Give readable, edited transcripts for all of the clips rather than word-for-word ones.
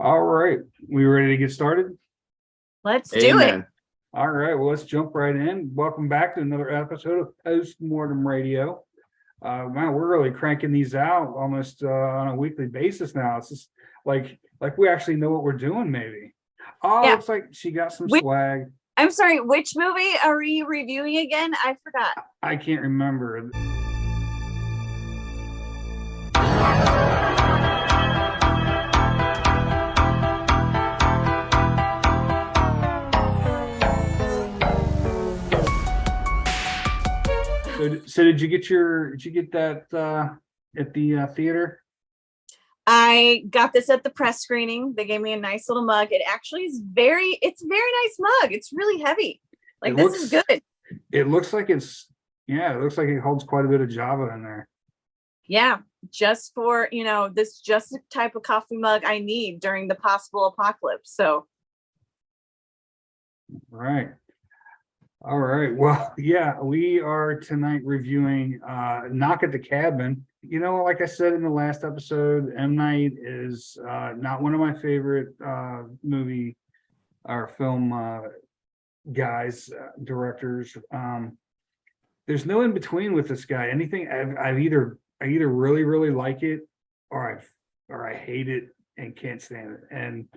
All right, we ready to get started? Let's do it. Amen. All right, well, let's jump right in. Welcome back to another episode of Postmortem Radio. Man, we're really cranking these out almost on a weekly basis now. It's just like we actually know what we're doing, maybe. Oh, Yeah. looks like she got some swag. I'm sorry, which movie are we reviewing again? I forgot. I can't remember. So did you get that at the theater? I got this at the press screening. They gave me a nice little mug. It actually is it's a very nice mug. It's really heavy. This is good. It looks like it holds quite a bit of Java in there. Yeah, just for, this just the type of coffee mug I need during the possible apocalypse. So. Right. All right. Well, yeah, we are tonight reviewing Knock at the Cabin. Like I said in the last episode, M. Night is not one of my favorite movie or film directors. There's no in between with this guy. Anything I either really, really like it or I hate it and can't stand it. And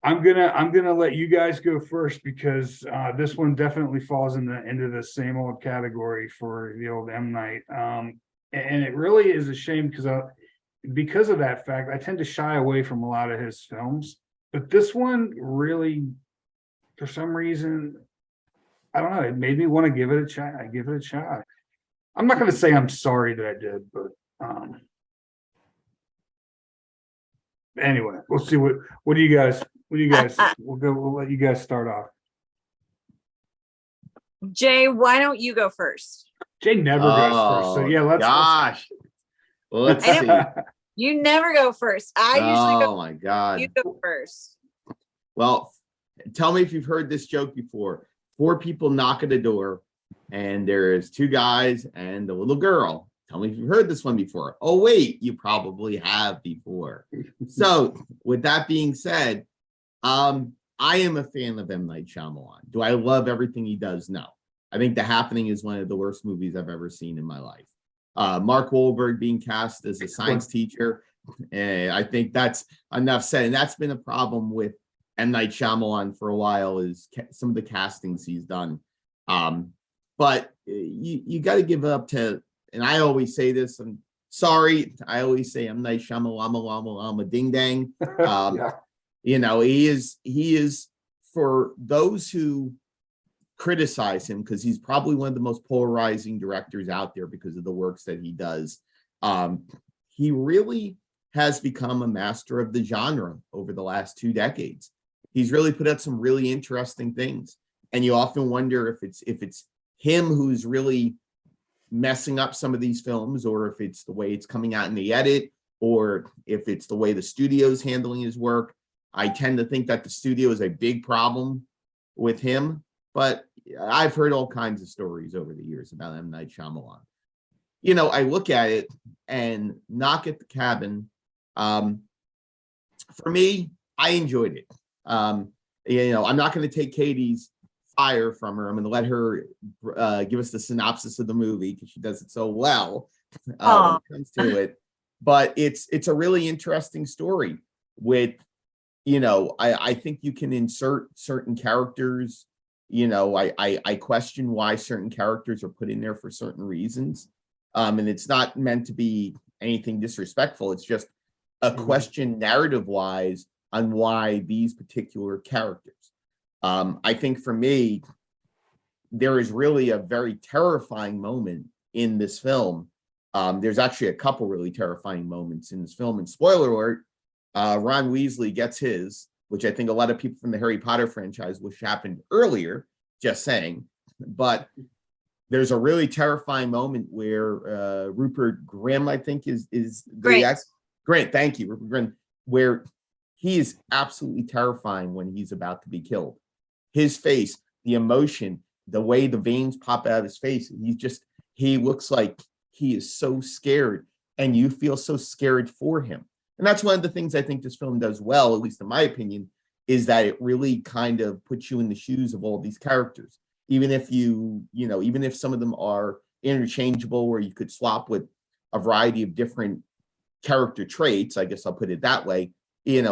I'm gonna let you guys go first because this one definitely falls into the same old category for the old M. Night. And it really is a shame because of that fact, I tend to shy away from a lot of his films. But this one really, for some reason, I don't know, it made me want to give it a try. I give it a shot. I'm not gonna say I'm sorry that I did, but anyway, we'll see what do you guys we'll let you guys start off. Jay, why don't you go first? Jay never goes first. So yeah, let's see. You never go first. I usually go. Oh my God. You go first. Well, tell me if you've heard this joke before. 4 people knock at a door and there's 2 guys and a little girl. Tell me if you've heard this one before. Oh, wait, you probably have before. So with that being said, I am a fan of M. Night Shyamalan. Do I love everything he does? No. I think The Happening is one of the worst movies I've ever seen in my life. Mark Wahlberg being cast as a science teacher, I think that's enough said. And that's been a problem with M. Night Shyamalan for a while, is some of the castings he's done. But you got to give up to, and I always say this, I'm sorry, I always say M. Night Shyamalan, ding dang. Yeah. He is for those who criticize him, because he's probably one of the most polarizing directors out there because of the works that he does. He really has become a master of the genre over the last 2 decades. He's really put out some really interesting things. And you often wonder if it's him who's really messing up some of these films, or if it's the way it's coming out in the edit, or if it's the way the studio's handling his work. I tend to think that the studio is a big problem with him, but I've heard all kinds of stories over the years about M. Night Shyamalan. I look at it and Knock at the Cabin. For me, I enjoyed it. I'm not going to take Katie's fire from her. I'm going to let her give us the synopsis of the movie because she does it so well when it comes to it. But it's a really interesting story with, I think you can insert certain characters. I question why certain characters are put in there for certain reasons. And it's not meant to be anything disrespectful. It's just a question narrative wise on why these particular characters. I think for me, there is really a very terrifying moment in this film. There's actually a couple really terrifying moments in this film. And spoiler alert, Ron Weasley gets his, which I think a lot of people from the Harry Potter franchise wish happened earlier, just saying. But there's a really terrifying moment where Rupert Grint, I think is Grint, thank you, Rupert Grint, where he is absolutely terrifying when he's about to be killed. His face, the emotion, the way the veins pop out of his face, he looks like he is so scared, and you feel so scared for him. And that's one of the things I think this film does well, at least in my opinion, is that it really kind of puts you in the shoes of all these characters. Even if even if some of them are interchangeable, or you could swap with a variety of different character traits, I guess I'll put it that way. M.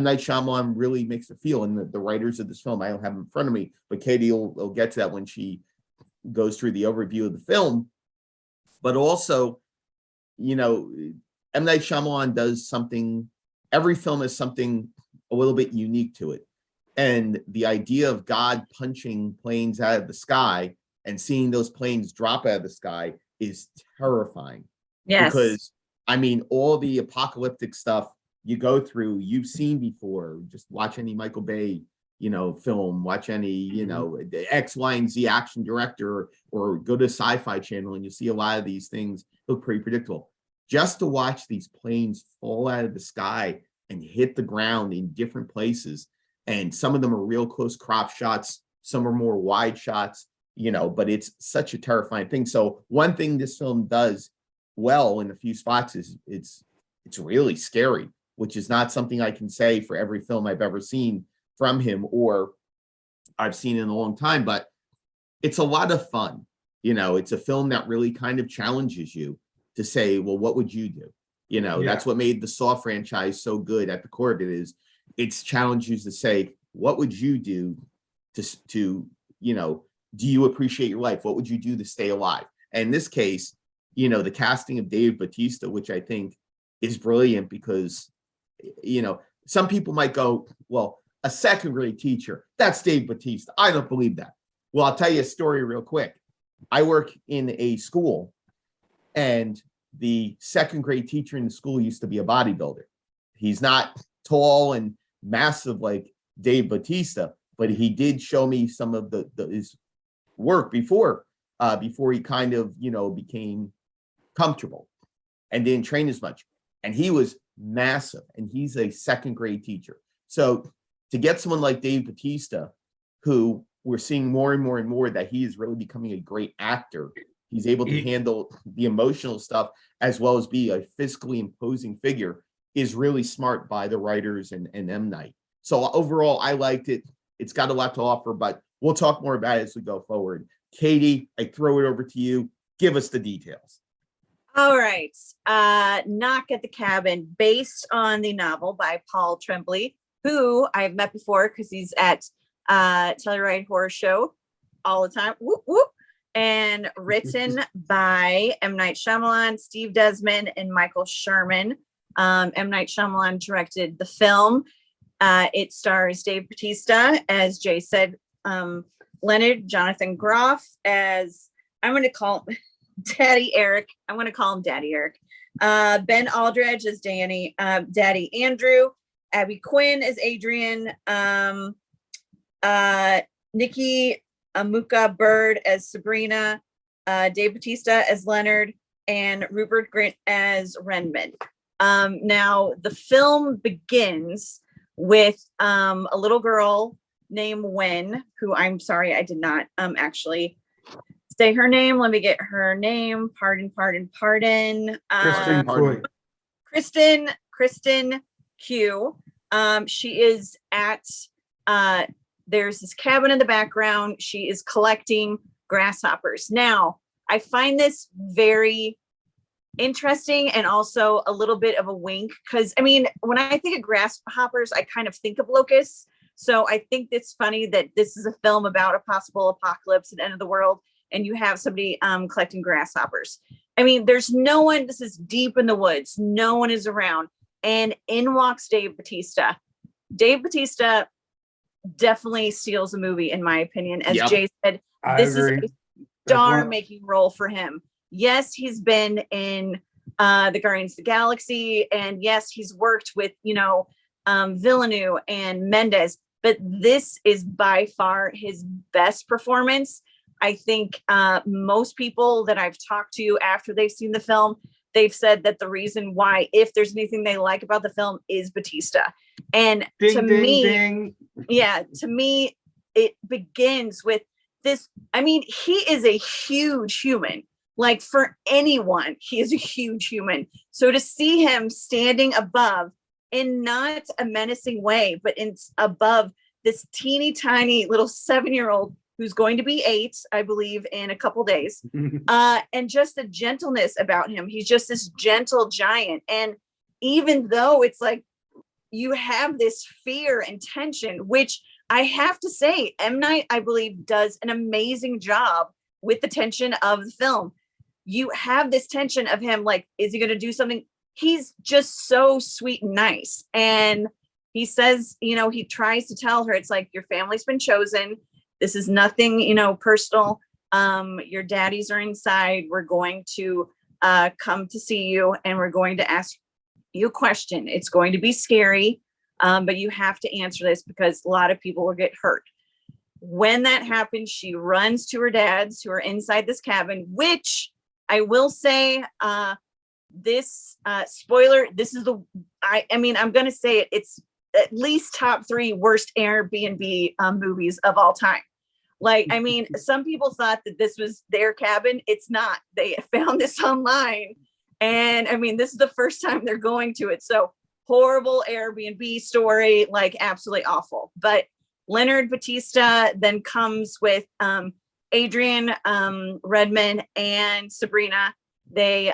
Night Shyamalan really makes it feel, and the writers of this film, I don't have them in front of me, but Katie will get to that when she goes through the overview of the film. But also, M. Night Shyamalan does something, every film has something a little bit unique to it. And the idea of God punching planes out of the sky and seeing those planes drop out of the sky is terrifying. Yes. Because, I mean, all the apocalyptic stuff you go through, you've seen before. Just watch any Michael Bay, film, watch any, the X, Y, and Z action director, or go to Sci-Fi Channel and you see a lot of these things look pretty predictable. Just to watch these planes fall out of the sky and hit the ground in different places. And some of them are real close crop shots. Some are more wide shots, but it's such a terrifying thing. So one thing this film does well in a few spots is it's really scary, which is not something I can say for every film I've ever seen from him, or I've seen in a long time, but it's a lot of fun. It's a film that really kind of challenges you to say, well, what would you do? That's what made the Saw franchise so good. At the core of it is it's challenged you to say, what would you do to do you appreciate your life? What would you do to stay alive? And in this case, the casting of Dave Bautista, which I think is brilliant, because, some people might go, well, a second grade teacher, that's Dave Bautista. I don't believe that. Well, I'll tell you a story real quick. I work in a school, and the second grade teacher in the school used to be a bodybuilder. He's not tall and massive like Dave Bautista, but he did show me some of his work before he kind of, became comfortable and didn't train as much. And he was massive, and he's a second grade teacher. So to get someone like Dave Bautista, who we're seeing more and more and more that he is really becoming a great actor, he's able to handle the emotional stuff as well as be a physically imposing figure, is really smart by the writers and M. Night. So overall, I liked it. It's got a lot to offer, but we'll talk more about it as we go forward. Katie, I throw it over to you. Give us the details. All right. Knock at the Cabin, based on the novel by Paul Tremblay, who I've met before because he's at Telluride Horror Show all the time. Whoop, whoop. And written by M. Night Shyamalan, Steve Desmond, and Michael Sherman. M. Night Shyamalan directed the film. It stars Dave Bautista, as Jay said, Leonard, Jonathan Groff as, I'm going to call him Daddy Eric. I'm going to call him Daddy Eric. Ben Aldridge as Daddy Andrew. Abby Quinn as Adrian. Nikki Amuka Bird as Sabrina. Dave Bautista as Leonard. And Rupert Grint as Renman. Now, the film begins with a little girl named Wen, who, I'm sorry, I did not actually say her name. Let me get her name. Pardon. Kristen Q. She is at, there's this cabin in the background. She is collecting grasshoppers. Now, I find this very interesting and also a little bit of a wink, because I mean, when I think of grasshoppers, I kind of think of locusts. So I think it's funny that this is a film about a possible apocalypse and end of the world, and you have somebody collecting grasshoppers. I mean, there's no one. This is deep in the woods. No one is around, and in walks Dave Bautista. Dave Bautista definitely steals the movie, in my opinion. As Jay said, this is a star-making role for him. Yes, he's been in the Guardians of the Galaxy, and yes, he's worked with, Villeneuve and Mendes, but this is by far his best performance. I think most people that I've talked to after they've seen the film, they've said that the reason why, if there's anything they like about the film, is Bautista. And to me, it begins with this. I mean, he is a huge human. Like for anyone, he is a huge human. So to see him standing above in not a menacing way, but in above this teeny tiny little 7-year-old who's going to be 8, I believe, in a couple days, and just the gentleness about him. He's just this gentle giant. And even though it's like you have this fear and tension, which I have to say, M. Night, I believe, does an amazing job with the tension of the film. You have this tension of him, like, is he going to do something? He's just so sweet and nice. And he says, you know, he tries to tell her, it's like, your family's been chosen. This is nothing, you know, personal. Your daddies are inside. We're going to come to see you, and we're going to ask you a question. It's going to be scary, but you have to answer this because a lot of people will get hurt. When that happens, she runs to her dads who are inside this cabin, which I will say, this spoiler, this is I mean, I'm going to say it, it's at least top 3 worst Airbnb movies of all time. Like, I mean, some people thought that this was their cabin. It's not. They found this online. And I mean, this is the first time they're going to it. So horrible Airbnb story, like absolutely awful. But Leonard Batista then comes with Adrian Redmond and Sabrina. They,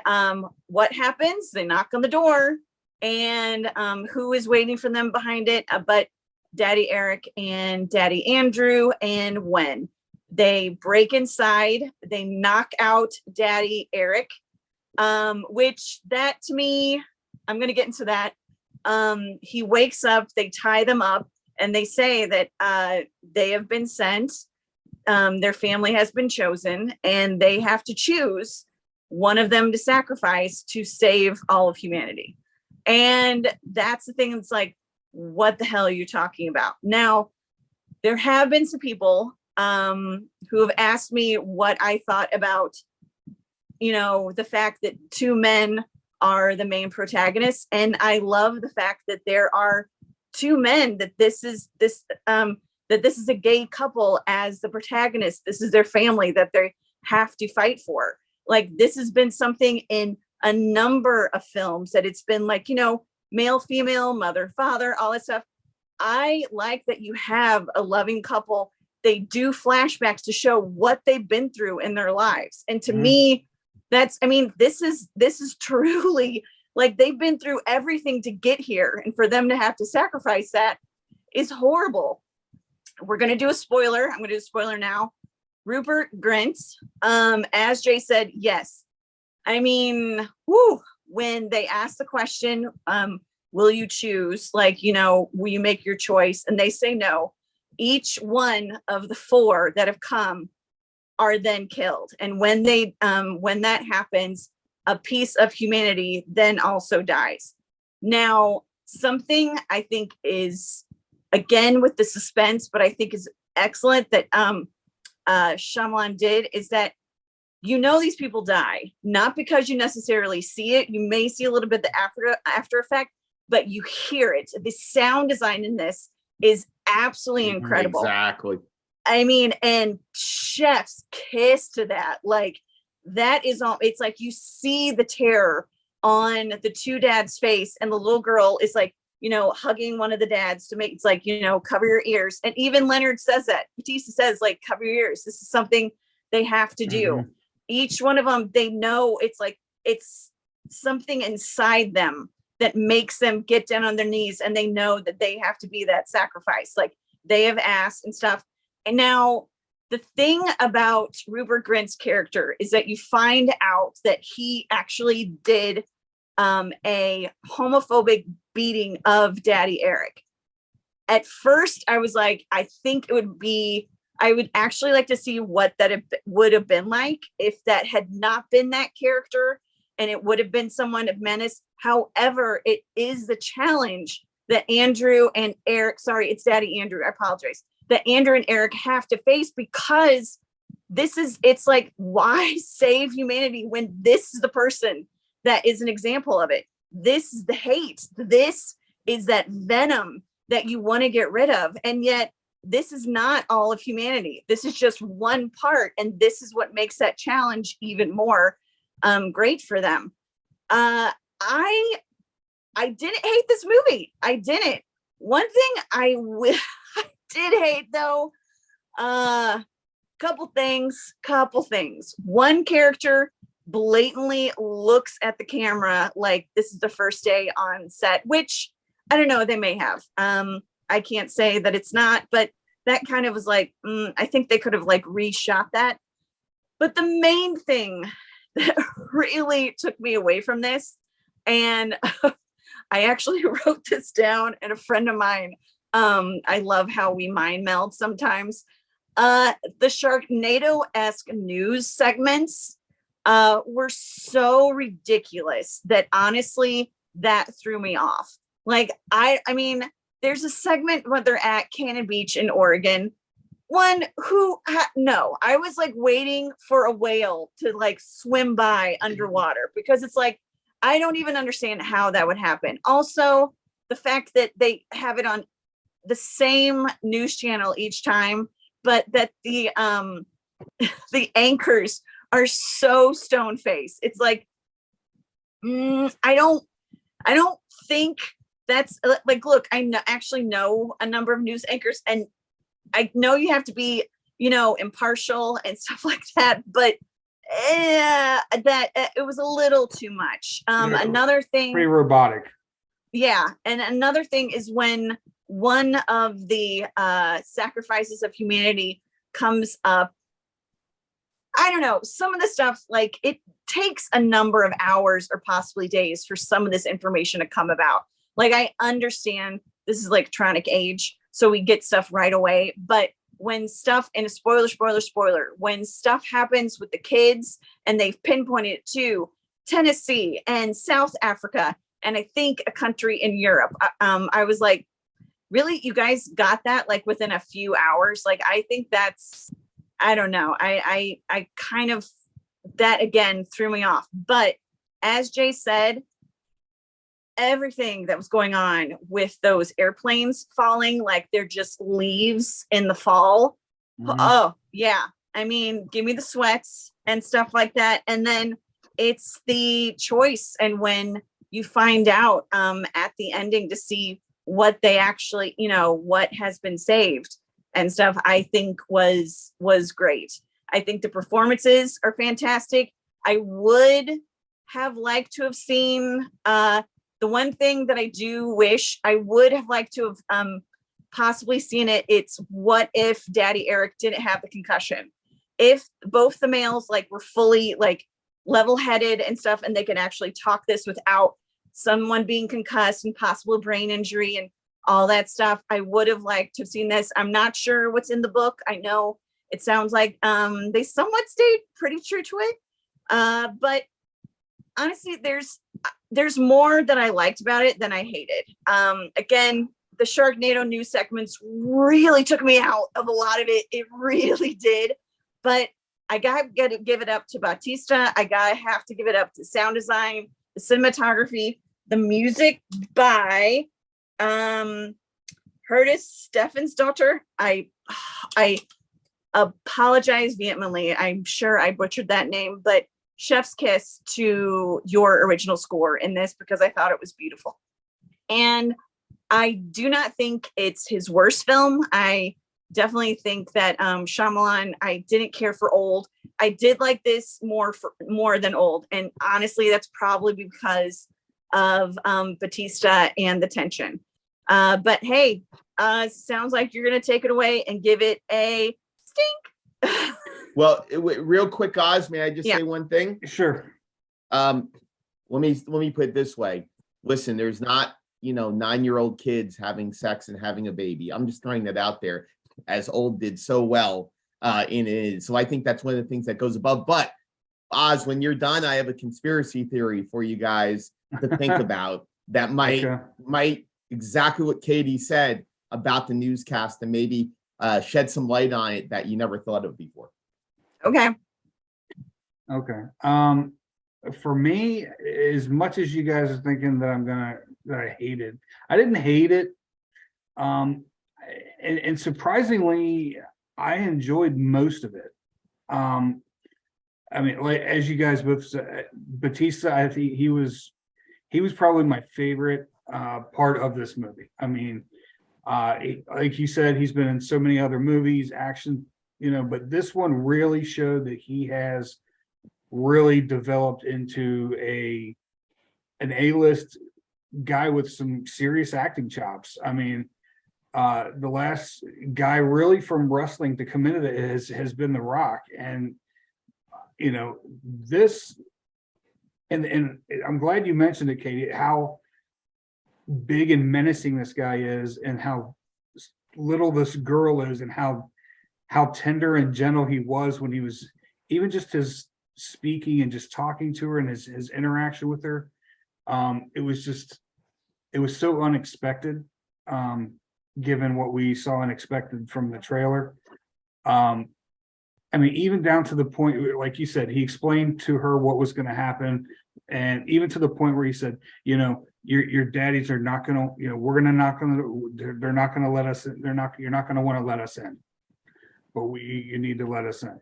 what happens? They knock on the door, and who is waiting for them behind it? But Daddy Eric and Daddy Andrew. And when they break inside, they knock out Daddy Eric, which that to me, I'm going to get into that. He wakes up, they tie them up, and they say that they have been sent. Their family has been chosen, and they have to choose one of them to sacrifice to save all of humanity. And that's the thing. It's like, what the hell are you talking about? Now, there have been some people who have asked me what I thought about, you know, the fact that 2 men are the main protagonists. And I love the fact that there are 2 men, that this is a gay couple as the protagonist. This is their family that they have to fight for. Like, this has been something in a number of films that it's been like, you know, male, female, mother, father, all that stuff. I like that you have a loving couple. They do flashbacks to show what they've been through in their lives. And to me, that's, I mean, this is truly like they've been through everything to get here. And for them to have to sacrifice that is horrible. We're going to do a spoiler. I'm going to do a spoiler now. Rupert Grint, as Jay said, yes. I mean, when they ask the question, will you choose? Like, you know, will you make your choice? And they say no. Each one of the 4 that have come are then killed. And when that happens, a piece of humanity then also dies. Now, something I think is, again, with the suspense, but I think is excellent that Shyamalan did, is that, you know, these people die, not because you necessarily see it. You may see a little bit the after effect, but you hear it. The sound design in this is absolutely incredible. Exactly. I mean, and chef's kiss to that. Like, that is all. It's like you see the terror on the 2 dads' face, and the little girl is like, you know, hugging one of the dads to make, it's like, you know, cover your ears. And even Leonard says that. Batista says, like, cover your ears. This is something they have to do. Each one of them, they know it's like, it's something inside them that makes them get down on their knees, and they know that they have to be that sacrifice. Like, they have asked and stuff. And now the thing about Rupert Grint's character is that you find out that he actually did a homophobic beating of Daddy Eric. At first, I was like, I think it would be, I would actually like to see what that would have been like if that had not been that character, and it would have been someone of menace. However, it is the challenge that Andrew and Eric, sorry, it's Daddy Andrew, I apologize, that Andrew and Eric have to face, because it's like, why save humanity when this is the person that is an example of it? This is the hate. This is that venom that you want to get rid of. And yet this is not all of humanity. This is just one part, and this is what makes that challenge even more great for them. I didn't hate this movie. I didn't. One thing I did hate though, couple things. One character blatantly looks at the camera like this is the first day on set, which I don't know, they may have. I can't say that it's not, but that kind of was like, I think they could have like reshot that. But the main thing that really took me away from this, and I actually wrote this down, and a friend of mine, I love how we mind meld sometimes. The Sharknado-esque news segments were so ridiculous that honestly, that threw me off. Like, I mean, there's a segment where they're at Cannon Beach in Oregon. No, I was like waiting for a whale to like swim by underwater, because it's like, I don't even understand how that would happen. Also, the fact that they have it on the same news channel each time, but that the anchors are so stone faced. It's like, I don't think that's like, look, I actually know a number of news anchors, and I know you have to be, impartial and stuff like that, but it was a little too much. Another thing, pretty robotic. Yeah. And another thing is when one of the sacrifices of humanity comes up, I don't know, some of the stuff, like, it takes a number of hours or possibly days for some of this information to come about. Like, I understand this is electronic age, so we get stuff right away. But when stuff, and a spoiler, when stuff happens with the kids and they've pinpointed it to Tennessee and South Africa, and I think a country in Europe, I was like, really? You guys got that like within a few hours? Like, I think that's, I don't know. I kind of, that again threw me off. But as Jay said, everything that was going on with those airplanes falling, like they're just leaves in the fall. Mm-hmm. Oh yeah. I mean, give me the sweats and stuff like that. And then it's the choice. And when you find out at the ending to see what they actually, what has been saved and stuff, I think was great. I think the performances are fantastic. I would have liked to have seen the one thing that I do wish I would have liked to have possibly seen it. It's what if Daddy Eric didn't have the concussion? If both the males were fully level-headed and stuff, and they can actually talk this without someone being concussed and possible brain injury and all that stuff, I would have liked to have seen this. I'm not sure what's in the book. I know it sounds like they somewhat stayed pretty true to it. But honestly, there's more that I liked about it than I hated. Again, the Sharknado news segments really took me out of a lot of it. It really did. But I gotta give it up to Bautista. I have to give it up to sound design, the cinematography, the music by Curtis Steffens' daughter. I apologize vehemently. I'm sure I butchered that name, but chef's kiss to your original score in this, because I thought it was beautiful. And I do not think it's his worst film. I definitely think that Shyamalan, I didn't care for Old. I did like this more than Old. And honestly, that's probably because of Bautista and the tension. But hey, sounds like you're going to take it away and give it a stink. Well, real quick, Oz, may I just say one thing? Sure. Let me put it this way. Listen, there's not, 9-year-old kids having sex and having a baby. I'm just throwing that out there, as Old did so well in it. So I think that's one of the things that goes above. But Oz, when you're done, I have a conspiracy theory for you guys to think about that might exactly what Katie said about the newscast, and maybe shed some light on it that you never thought of before. Okay. For me, as much as you guys are thinking that that I hate it, I didn't hate it. and surprisingly, I enjoyed most of it. I mean, like as you guys both said, Batista, I think he was probably my favorite part of this movie. I mean, like you said, he's been in so many other movies, action, but this one really showed that he has really developed into an A-list guy with some serious acting chops. I mean, the last guy really from wrestling to come into it has been The Rock, and this, and I'm glad you mentioned it, Katie, how big and menacing this guy is, and how little this girl is, and how tender and gentle he was when he was, even just his speaking and just talking to her and his interaction with her. It was so unexpected, given what we saw and expected from the trailer. I mean, even down to the point, like you said, he explained to her what was going to happen. And even to the point where he said, your daddies are not going to, we're going to they're not going to let us in. You're not going to want to let us in, but you need to let us in.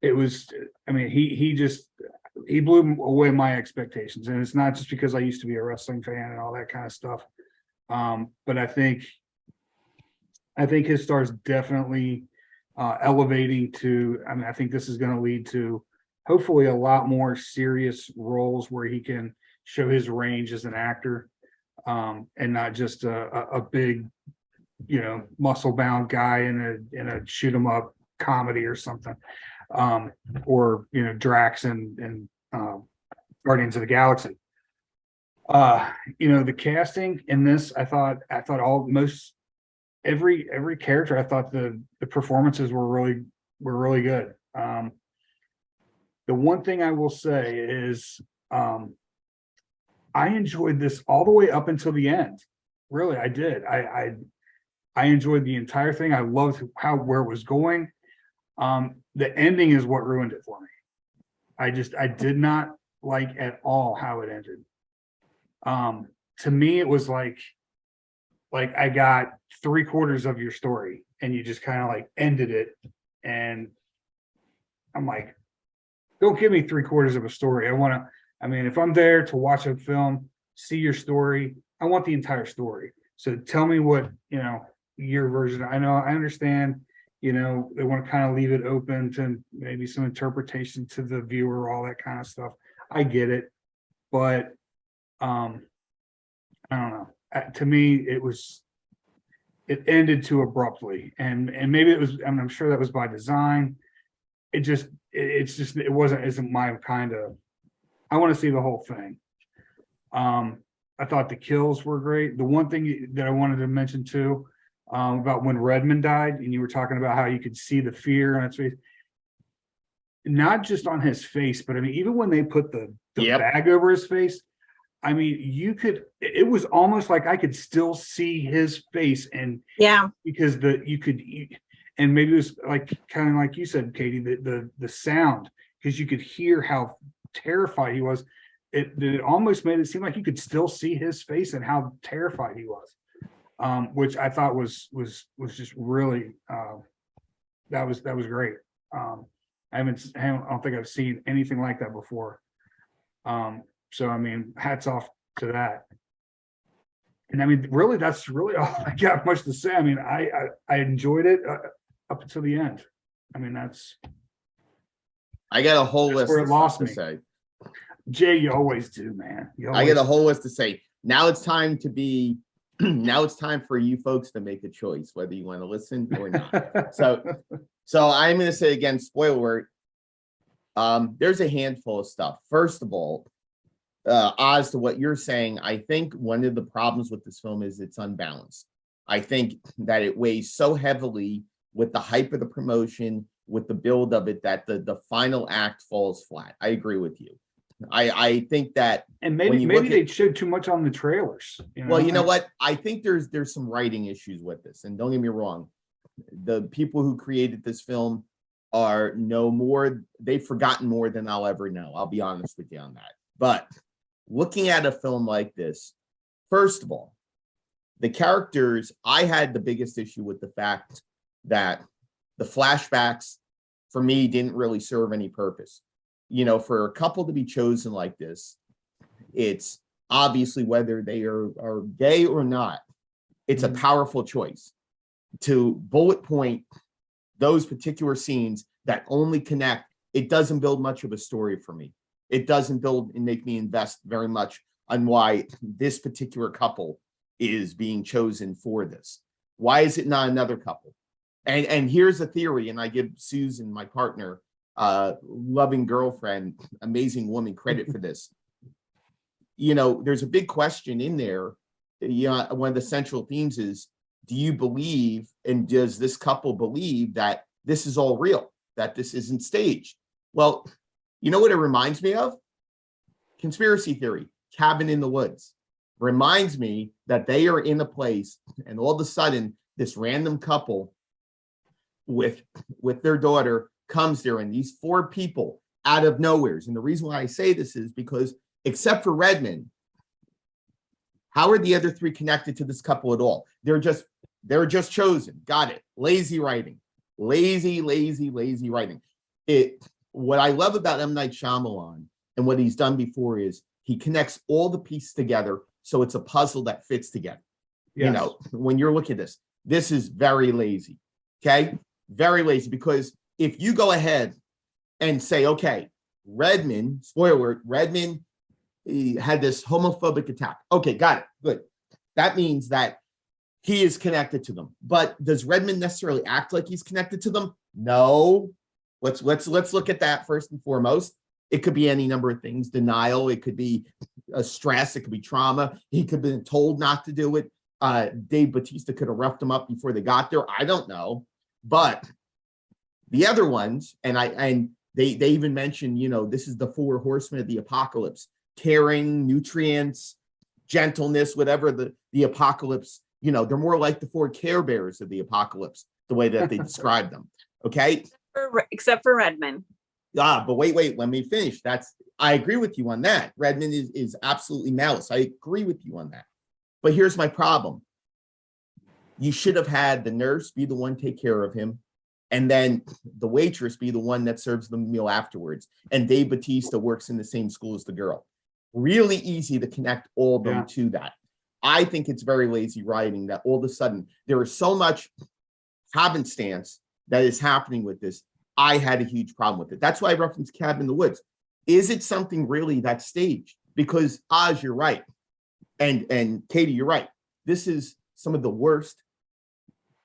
It was, I mean, he blew away my expectations. And it's not just because I used to be a wrestling fan and all that kind of stuff. But I think his star is definitely elevating to, I mean, I think this is going to lead to hopefully a lot more serious roles where he can show his range as an actor, and not just a big, muscle bound guy in a shoot 'em up comedy or something, or Drax and Guardians of the Galaxy. The casting in this, I thought almost every character, I thought the performances were really good. The one thing I will say is, I enjoyed this all the way up until the end. Really, I did. I enjoyed the entire thing. I loved where it was going. The ending is what ruined it for me. I did not like at all how it ended. To me, it was like I got 3/4 of your story and you just kind of like ended it. And I'm like, don't give me 3/4 of a story. I mean, if I'm there to watch a film, see your story, I want the entire story. So tell me what, your version. I understand, they want to kind of leave it open to maybe some interpretation to the viewer, all that kind of stuff. I get it. But, I don't know. To me, it ended too abruptly, and maybe it was. I mean, I'm sure that was by design. It isn't my kind of. I want to see the whole thing. I thought the kills were great. The one thing that I wanted to mention too, about when Redmond died, and you were talking about how you could see the fear on his face, not just on his face, but I mean, even when they put the bag over his face. I mean, it was almost like I could still see his face, and because and maybe it was like kind of like you said, Katie, the sound, because you could hear how terrified he was. It almost made it seem like you could still see his face and how terrified he was, which I thought was just really that was great. I don't think I've seen anything like that before. So, I mean, hats off to that. And I mean, really, that's really all I got much to say. I mean, I enjoyed it up until the end. I mean, I got a whole list where it lost to me. say. Jay, you always do, man. I get a whole list to say. Now it's time for you folks to make a choice, whether you want to listen or not. So I'm going to say again, spoiler alert, there's a handful of stuff. First of all, Oz, to what you're saying, I think one of the problems with this film is it's unbalanced. I think that it weighs so heavily with the hype of the promotion, with the build of it, that the final act falls flat. I agree with you. I think that, and maybe they showed too much on the trailers. Well, you know what? I think there's some writing issues with this, and don't get me wrong, the people who created this film they've forgotten more than I'll ever know. I'll be honest with you on that. But looking at a film like this, first of all, the characters, I had the biggest issue with the fact that the flashbacks for me didn't really serve any purpose. You know, for a couple to be chosen like this, it's obviously whether they are gay or not, it's a powerful choice to bullet point those particular scenes that only connect. It doesn't build much of a story for me. It doesn't build and make me invest very much on why this particular couple is being chosen for this. Why is it not another couple? And here's a theory, and I give Susan, my partner, loving girlfriend, amazing woman, credit for this. You know, there's a big question in there. One of the central themes is, do you believe, and does this couple believe that this is all real, that this isn't staged? Well, you know what it reminds me of? Conspiracy theory, Cabin in the Woods. Reminds me that they are in a place, and all of a sudden, this random couple with their daughter comes there, and these four people out of nowheres. And the reason why I say this is because, except for Redmond, how are the other three connected to this couple at all? They're just chosen. Got it. Lazy writing. Lazy writing. What I love about M. Night Shyamalan and what he's done before is he connects all the pieces together so it's a puzzle that fits together. Yes. You know, when you're looking at this is very lazy. Okay? Very lazy, because if you go ahead and say, okay, Redmond, spoiler alert, Redmond, he had this homophobic attack. Okay, got it. Good. That means that he is connected to them. But does Redmond necessarily act like he's connected to them? No. Let's look at that first and foremost. It could be any number of things. Denial. It could be a stress. It could be trauma. He could have been told not to do it. Dave Bautista could have roughed him up before they got there. I don't know. But the other ones, and they even mentioned, you know, this is the four horsemen of the apocalypse: caring, nutrients, gentleness, whatever the apocalypse, you know, they're more like the four care bears of the apocalypse, the way that they describe them. Okay. Except for Redmond. But wait, let me finish. I agree with you on that. Redmond is absolutely malice. I agree with you on that. But here's my problem. You should have had the nurse be the one take care of him, and then the waitress be the one that serves the meal afterwards. And Dave Bautista works in the same school as the girl. Really easy to connect all of them to that. I think it's very lazy writing that all of a sudden there is so much happenstance that is happening with this. I had a huge problem with it. That's why I referenced Cabin in the Woods. Is it something really that's staged? Because Oz, you're right. And Katie, you're right. This is some of the worst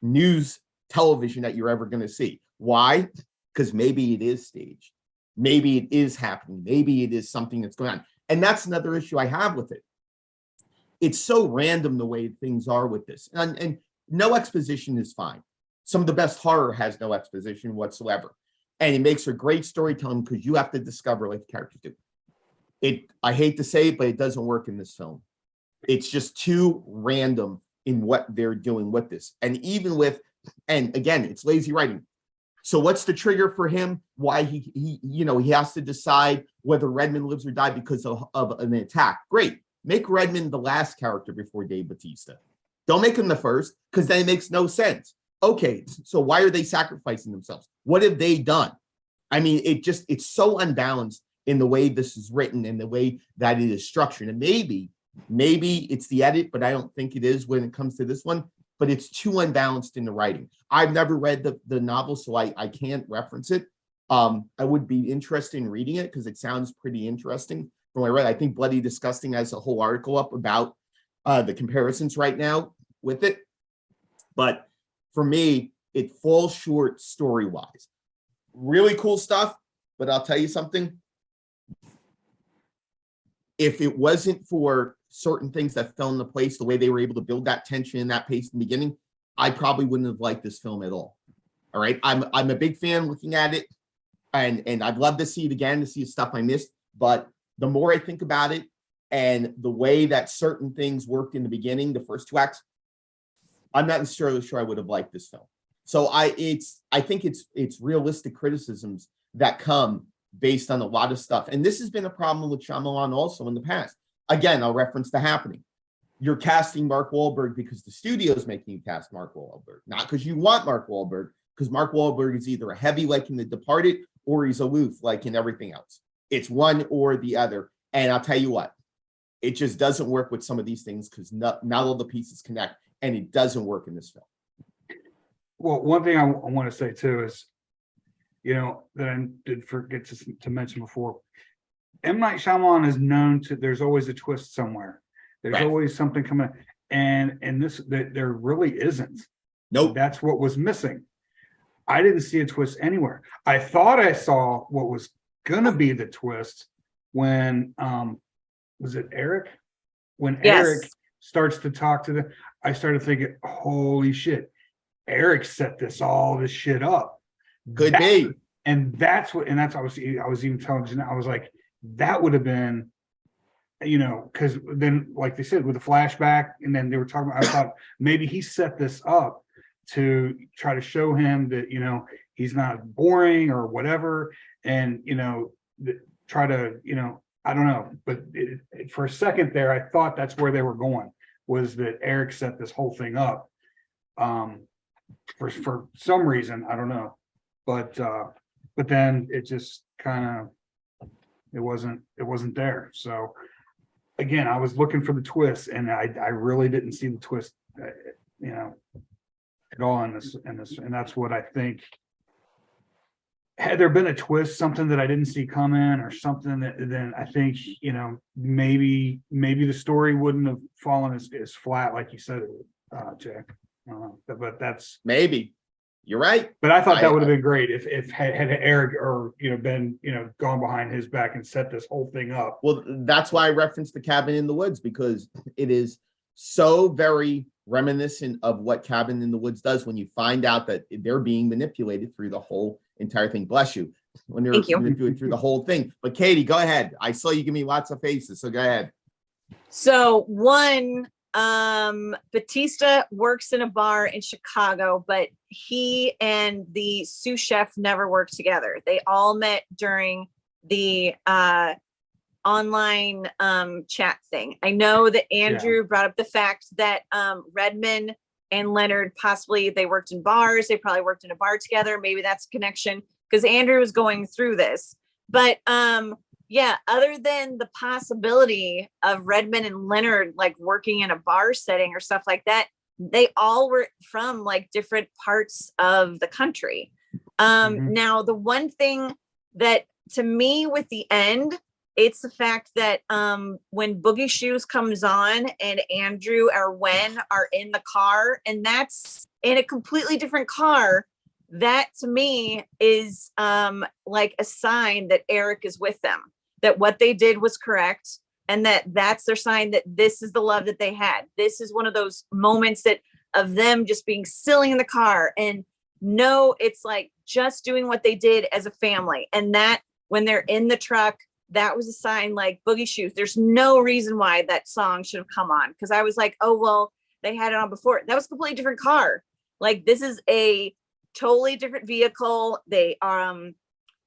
news television that you're ever going to see. Why? Because maybe it is staged. Maybe it is happening. Maybe it is something that's going on. And that's another issue I have with it. It's so random the way things are with this. And no exposition is fine. Some of the best horror has no exposition whatsoever. And it makes for great storytelling because you have to discover like the characters do. I hate to say it, but it doesn't work in this film. It's just too random in what they're doing with this. And even with, and again, it's lazy writing. So what's the trigger for him? Why he has to decide whether Redmond lives or dies because of an attack. Great. Make Redmond the last character before Dave Bautista. Don't make him the first, because then it makes no sense. Okay, so why are they sacrificing themselves? What have they done? I mean, it's so unbalanced in the way this is written and the way that it is structured. And maybe it's the edit, but I don't think it is when it comes to this one. But it's too unbalanced in the writing. I've never read the novel, so I can't reference it. I would be interested in reading it because it sounds pretty interesting. From what I read, I think Bloody Disgusting has a whole article up about the comparisons right now with it. But for me, it falls short story-wise. Really cool stuff, but I'll tell you something. If it wasn't for certain things that fell into place, the way they were able to build that tension and that pace in the beginning, I probably wouldn't have liked this film at all. All right. I'm a big fan looking at it, and I'd love to see it again, to see stuff I missed. But the more I think about it and the way that certain things worked in the beginning, the first two acts, I'm not necessarily sure I would have liked this film. So I think it's realistic criticisms that come based on a lot of stuff. And this has been a problem with Shyamalan also in the past. Again, I'll reference The Happening. you're casting Mark Wahlberg because the studio's making you cast Mark Wahlberg, not because you want Mark Wahlberg, because Mark Wahlberg is either a heavy like in The Departed or he's aloof like in everything else. It's one or the other. And I'll tell you what, it just doesn't work with some of these things because not all the pieces connect, and it doesn't work in this film. Well, one thing I want to say too is, that I did forget to mention before, M. Night Shyamalan is known to, there's always a twist somewhere. There's Right. always something coming, and there really isn't. Nope. That's what was missing. I didn't see a twist anywhere. I thought I saw what was gonna be the twist when was it Eric? When Yes. Eric starts to talk to them, I started thinking, holy shit, Eric set all this shit up. Could be. And that's what I was even telling Jeanette, I was like, that would have been, because then, like they said, with the flashback, and then they were talking about, I thought maybe he set this up to try to show him that, he's not boring or whatever. And, try to, I don't know. But for a second there, I thought that's where they were going, was that Eric set this whole thing up. For some reason, I don't know. But then it just kind of, it wasn't there. So again, I was looking for the twist, and I really didn't see the twist, at all in this, and that's what I think. Had there been a twist, something that I didn't see coming, or something then I think, maybe the story wouldn't have fallen as flat like you said it would, Jack. But that's Maybe. You're right. But I thought that would have been great if had Eric or been gone behind his back and set this whole thing up. Well, that's why I referenced The Cabin in the Woods, because it is so very reminiscent of what Cabin in the Woods does when you find out that they're being manipulated through the whole entire thing. Bless you. When they're manipulated through the whole thing. But Katie, go ahead. I saw you give me lots of faces, so go ahead. So one, Batista works in a bar in Chicago, but he and the sous chef never worked together. They all met during the online chat thing. I know that Andrew brought up the fact that Redman and Leonard, possibly they worked in bars. They probably worked in a bar together. Maybe that's a connection because Andrew was going through this. But other than the possibility of Redman and Leonard like working in a bar setting or stuff like that, they all were from like different parts of the country. Now, the one thing that to me with the end, it's the fact that when Boogie Shoes comes on and Andrew or Wen are in the car, and that's in a completely different car, that to me is like a sign that Eric is with them, that what they did was correct, and that's their sign that this is the love that they had. This is one of those moments that of them just being silly in the car, and no, it's like just doing what they did as a family. And that when they're in the truck, that was a sign like Boogie Shoes. There's no reason why that song should have come on, because I was like, oh, well, they had it on before. That was a completely different car. Like, this is a totally different vehicle. They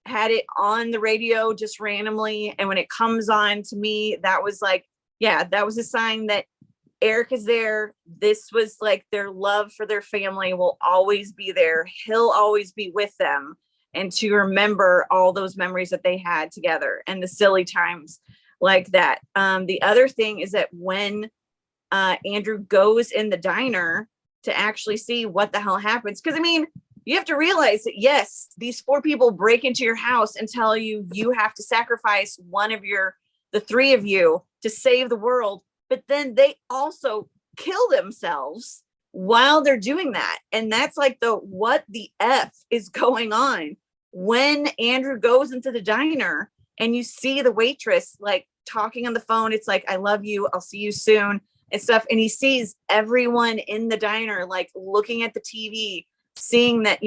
had it on the radio just randomly. And when it comes on, to me, that was like, yeah, that was a sign that Eric is there. This was like their love for their family will always be there. He'll always be with them. And to remember all those memories that they had together and the silly times like that. The other thing is that when Andrew goes in the diner to actually see what the hell happens, because I mean, you have to realize that, yes, these 4 people break into your house and tell you you have to sacrifice one of the 3 of you to save the world. But then they also kill themselves while they're doing that. And that's like what the F is going on when Andrew goes into the diner and you see the waitress like talking on the phone. It's like, I love you. I'll see you soon and stuff. And he sees everyone in the diner, like looking at the TV, seeing that,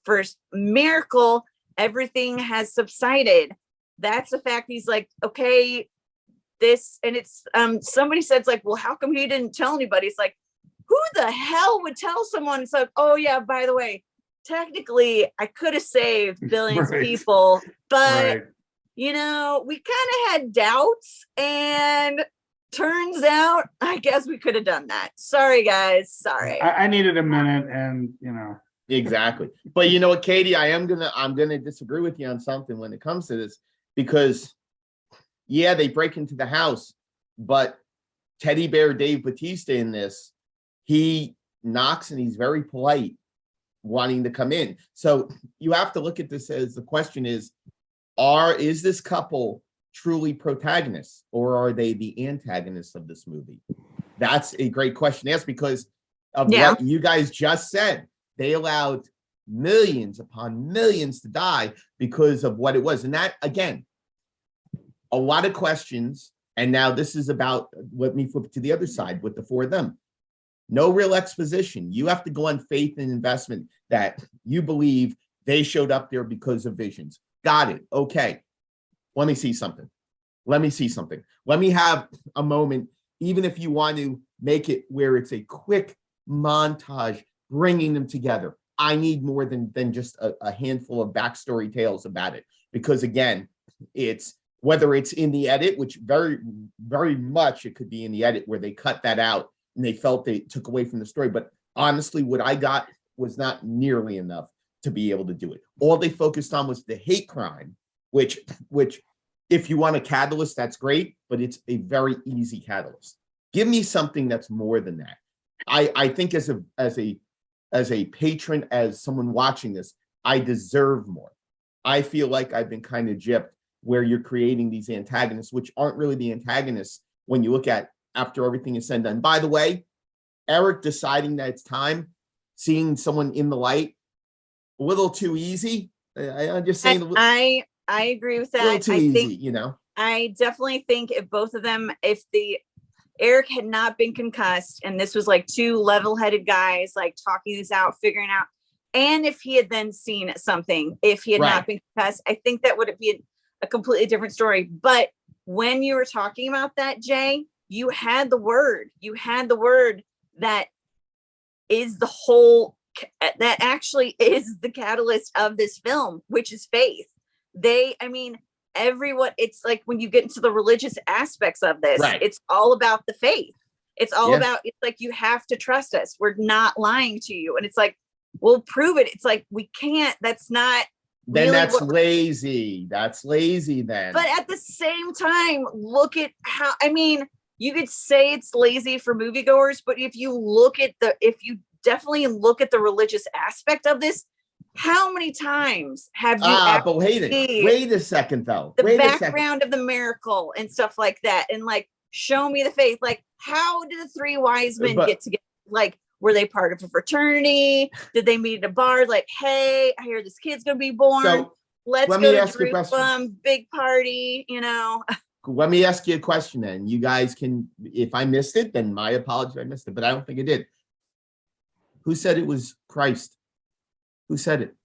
first miracle, everything has subsided. That's the fact. He's like, okay, this, and it's, somebody said, it's like, well, how come he didn't tell anybody? It's like, who the hell would tell someone? So, oh yeah, by the way, technically I could have saved billions of people, but we kind of had doubts, and turns out, I guess we could have done that. Sorry, guys. Sorry. I needed a minute, and Exactly. But you know what, Katie, I'm gonna disagree with you on something when it comes to this, because yeah, they break into the house, but Teddy Bear Dave Bautista in this, he knocks and he's very polite, wanting to come in. So you have to look at this as the question is this couple truly protagonists, or are they the antagonists of this movie? That's a great question to ask, because of what you guys just said. They allowed millions upon millions to die because of what it was. And that, again, a lot of questions. And now this is about, let me flip to the other side with the four of them. No real exposition. You have to go on faith and investment that you believe they showed up there because of visions. Got it. Okay. Let me see something. Let me have a moment, even if you want to make it where it's a quick montage, bringing them together. I need more than just a handful of backstory tales about it. Because again, it's whether it's in the edit, which very, very much it could be in the edit where they cut that out and they felt they took away from the story. But honestly, what I got was not nearly enough to be able to do it. All they focused on was the hate crime, which if you want a catalyst, that's great, but it's a very easy catalyst. Give me something that's more than that. I think as a patron, as someone watching this, I deserve more. I feel like I've been kind of gypped where you're creating these antagonists, which aren't really the antagonists when you look at after everything is said and done. By the way, Eric deciding that it's time, seeing someone in the light, a little too easy. I'm just saying. I agree with that. A little too easy, I definitely think if both of them, if Eric had not been concussed and this was like two level-headed guys like talking this out, figuring out, and if he had then seen something, if he had not been concussed, I think that would be a completely different story. But when you were talking about that, Jay, you had the word that is the whole, that actually is the catalyst of this film, which is faith. Everyone, it's like when you get into the religious aspects of this, it's all about the faith. It's all about, it's like, you have to trust us. We're not lying to you. And it's like, we'll prove it. It's like, we can't, that's not. Then really that's lazy. That's lazy then. But at the same time, look at how, you could say it's lazy for moviegoers, but if you definitely look at the religious aspect of this, how many times have you but wait a second though. The background of the miracle and stuff like that, and like show me the faith. Like, how did the three wise men get together? Like, were they part of a fraternity? Did they meet at a bar? Like, hey, I hear this kid's gonna be born. So, let's go to Jerusalem, big party, Let me ask you a question then. You guys can, if I missed it, then my apologies, I missed it, but I don't think I did. Who said it was Christ? Who said it?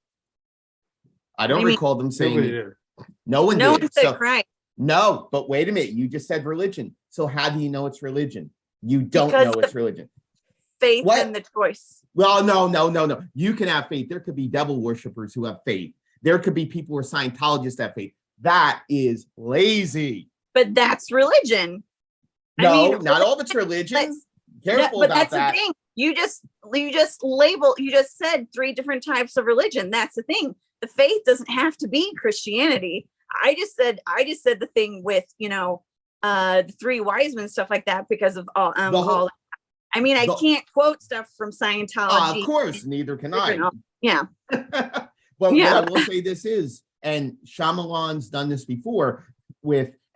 I don't recall them saying it. No one said Christ. No, but wait a minute. You just said religion. So how do you know it's religion? You don't know it's religion. Faith in the choice. Well, no. You can have faith. There could be devil worshippers who have faith. There could be people who are Scientologists that have faith. That is lazy. But that's religion. No, not all of it's religion. Careful about that. But that's the thing. You just said three different types of religion. That's the thing. The faith doesn't have to be Christianity. I just said the thing with, the three wise men, stuff like that, because of all, I can't quote stuff from Scientology. Of course, neither can I. Yeah. But what I will say this is, and Shyamalan's done this before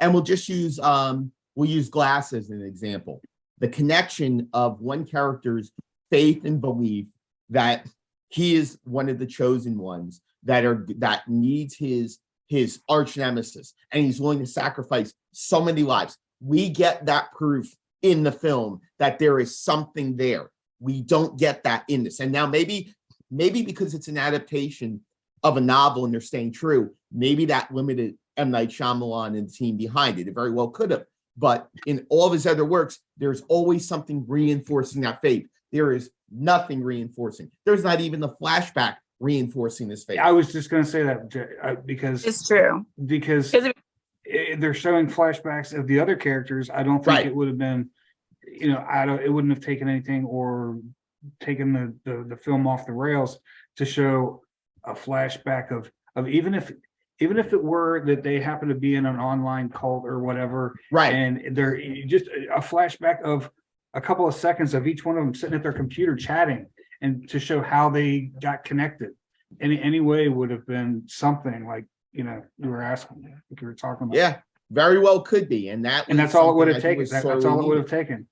and we'll just use, we'll use Glass as an example. The connection of one character's faith and belief that he is one of the chosen ones that needs his arch nemesis, and he's willing to sacrifice so many lives. We get that proof in the film that there is something there. We don't get that in this. And now maybe because it's an adaptation of a novel and they're staying true, maybe that limited M. Night Shyamalan and the team behind it. It very well could have. But in all of his other works, there's always something reinforcing that faith. There is nothing reinforcing. There's not even the flashback reinforcing this faith. I was just going to say that because it's true. Because they're showing flashbacks of the other characters. I don't think Right. it would have been, it wouldn't have taken anything or taken the film off the rails to show a flashback of even if it were that they happen to be in an online cult or whatever, Right. and they're just a flashback of a couple of seconds of each one of them sitting at their computer chatting, and to show how they got connected. Any way would have been something like, you were asking, like you were talking about. Yeah, very well could be. And that's all it would have taken. That's all it would have taken.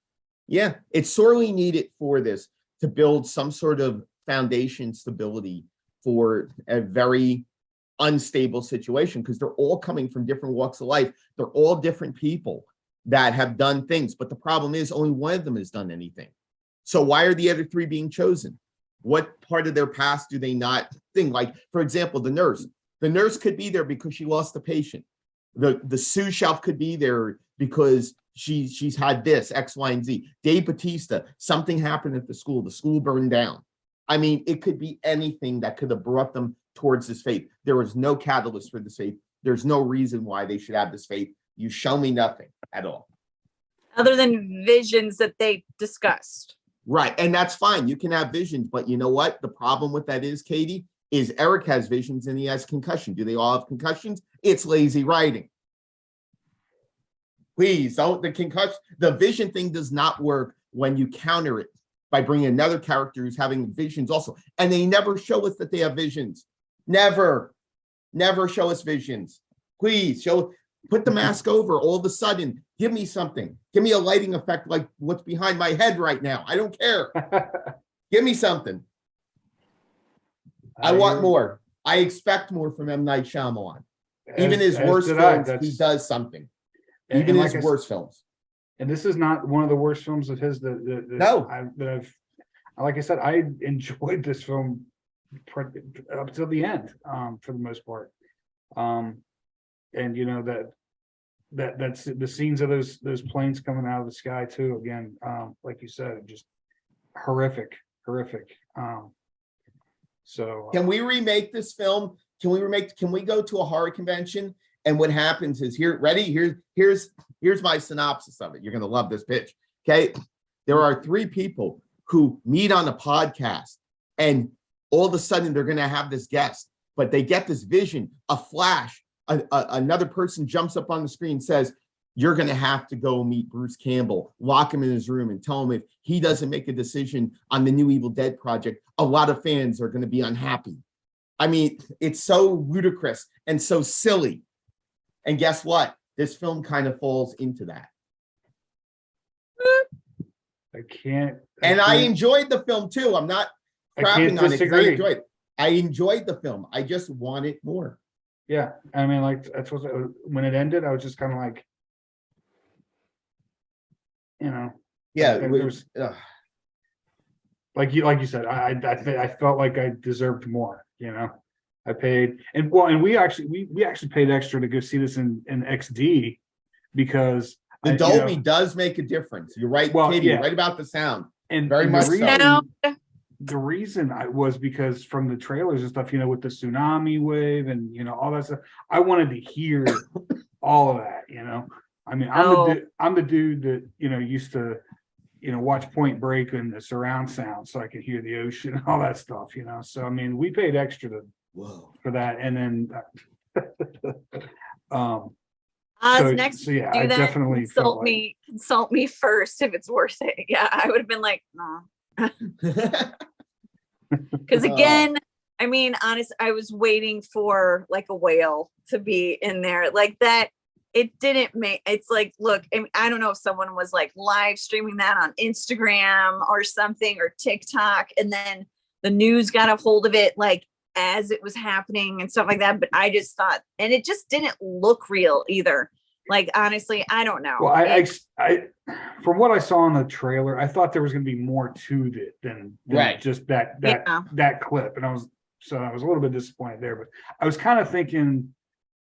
Yeah, it's sorely needed for this to build some sort of foundation stability for a very unstable situation, because they're all coming from different walks of life. They're all different people that have done things, but the problem is only one of them has done anything. So why are the other three being chosen? What part of their past do they not think? Like, for example, the nurse. The nurse could be there because she lost a patient. The sous chef could be there because she's had this, X, Y, and Z. Dave Bautista, something happened at the school burned down. I mean, it could be anything that could have brought them towards this faith. There was no catalyst for this faith. There's no reason why they should have this faith. You show me nothing at all. Other than visions that they discussed. Right, and that's fine. You can have visions, but you know what? The problem with that is, Katie, is Eric has visions and he has concussion. Do they all have concussions? It's lazy writing. Please don't. The vision thing does not work when you counter it by bringing another character who's having visions also. And they never show us that they have visions. Never show us visions. Please put the mask over. All of a sudden, give me something. Give me a lighting effect like what's behind my head right now. I don't care. Give me something. I want more. I expect more from M. Night Shyamalan. Even his worst films, he does something. Even his worst films. And this is not one of the worst films of his that like I said, I enjoyed this film up till the end, for the most part. And that's the scenes of those planes coming out of the sky too. Again, like you said, just horrific. So can we remake this film? Can we go to a horror convention? And what happens is here's my synopsis of it. You're gonna love this pitch. Okay. There are three people who meet on a podcast, and all of a sudden they're gonna have this guest, but they get this vision, a flash. Another person jumps up on the screen and says, you're going to have to go meet Bruce Campbell, lock him in his room and tell him if he doesn't make a decision on the new Evil Dead project, a lot of fans are going to be unhappy. I mean, it's so ludicrous and so silly. And guess what? This film kind of falls into that. I enjoyed the film too. I'm not crapping on it because I enjoyed it. I enjoyed the film. I just wanted more. Yeah, I mean, like that's what when it ended, I was just kind of like, yeah, it was like you said, I felt like I deserved more. I paid, and we actually paid extra to go see this in XD because the Dolby does make a difference. You're right, Katie. You're right about the sound, and very much so. The reason I was because from the trailers and stuff, with the tsunami wave and all that stuff, I wanted to hear all of that. I mean, I'm the dude that used to watch Point Break and the surround sound so I could hear the ocean and all that stuff. So I mean, we paid extra for that, and then next so yeah, do I that, definitely consult me first if it's worth it. Yeah, I would have been like, no. Because again, I mean, honest, I was waiting for like a whale to be in there like that. It didn't make. It's like, look, I don't know if someone was like live streaming that on Instagram or something or TikTok, and then the news got a hold of it like as it was happening and stuff like that. But I just thought, and it just didn't look real either. Like, honestly, I don't know. Well, I from what I saw in the trailer, I thought there was going to be more to it than just that clip, and I was a little bit disappointed there. But I was kind of thinking,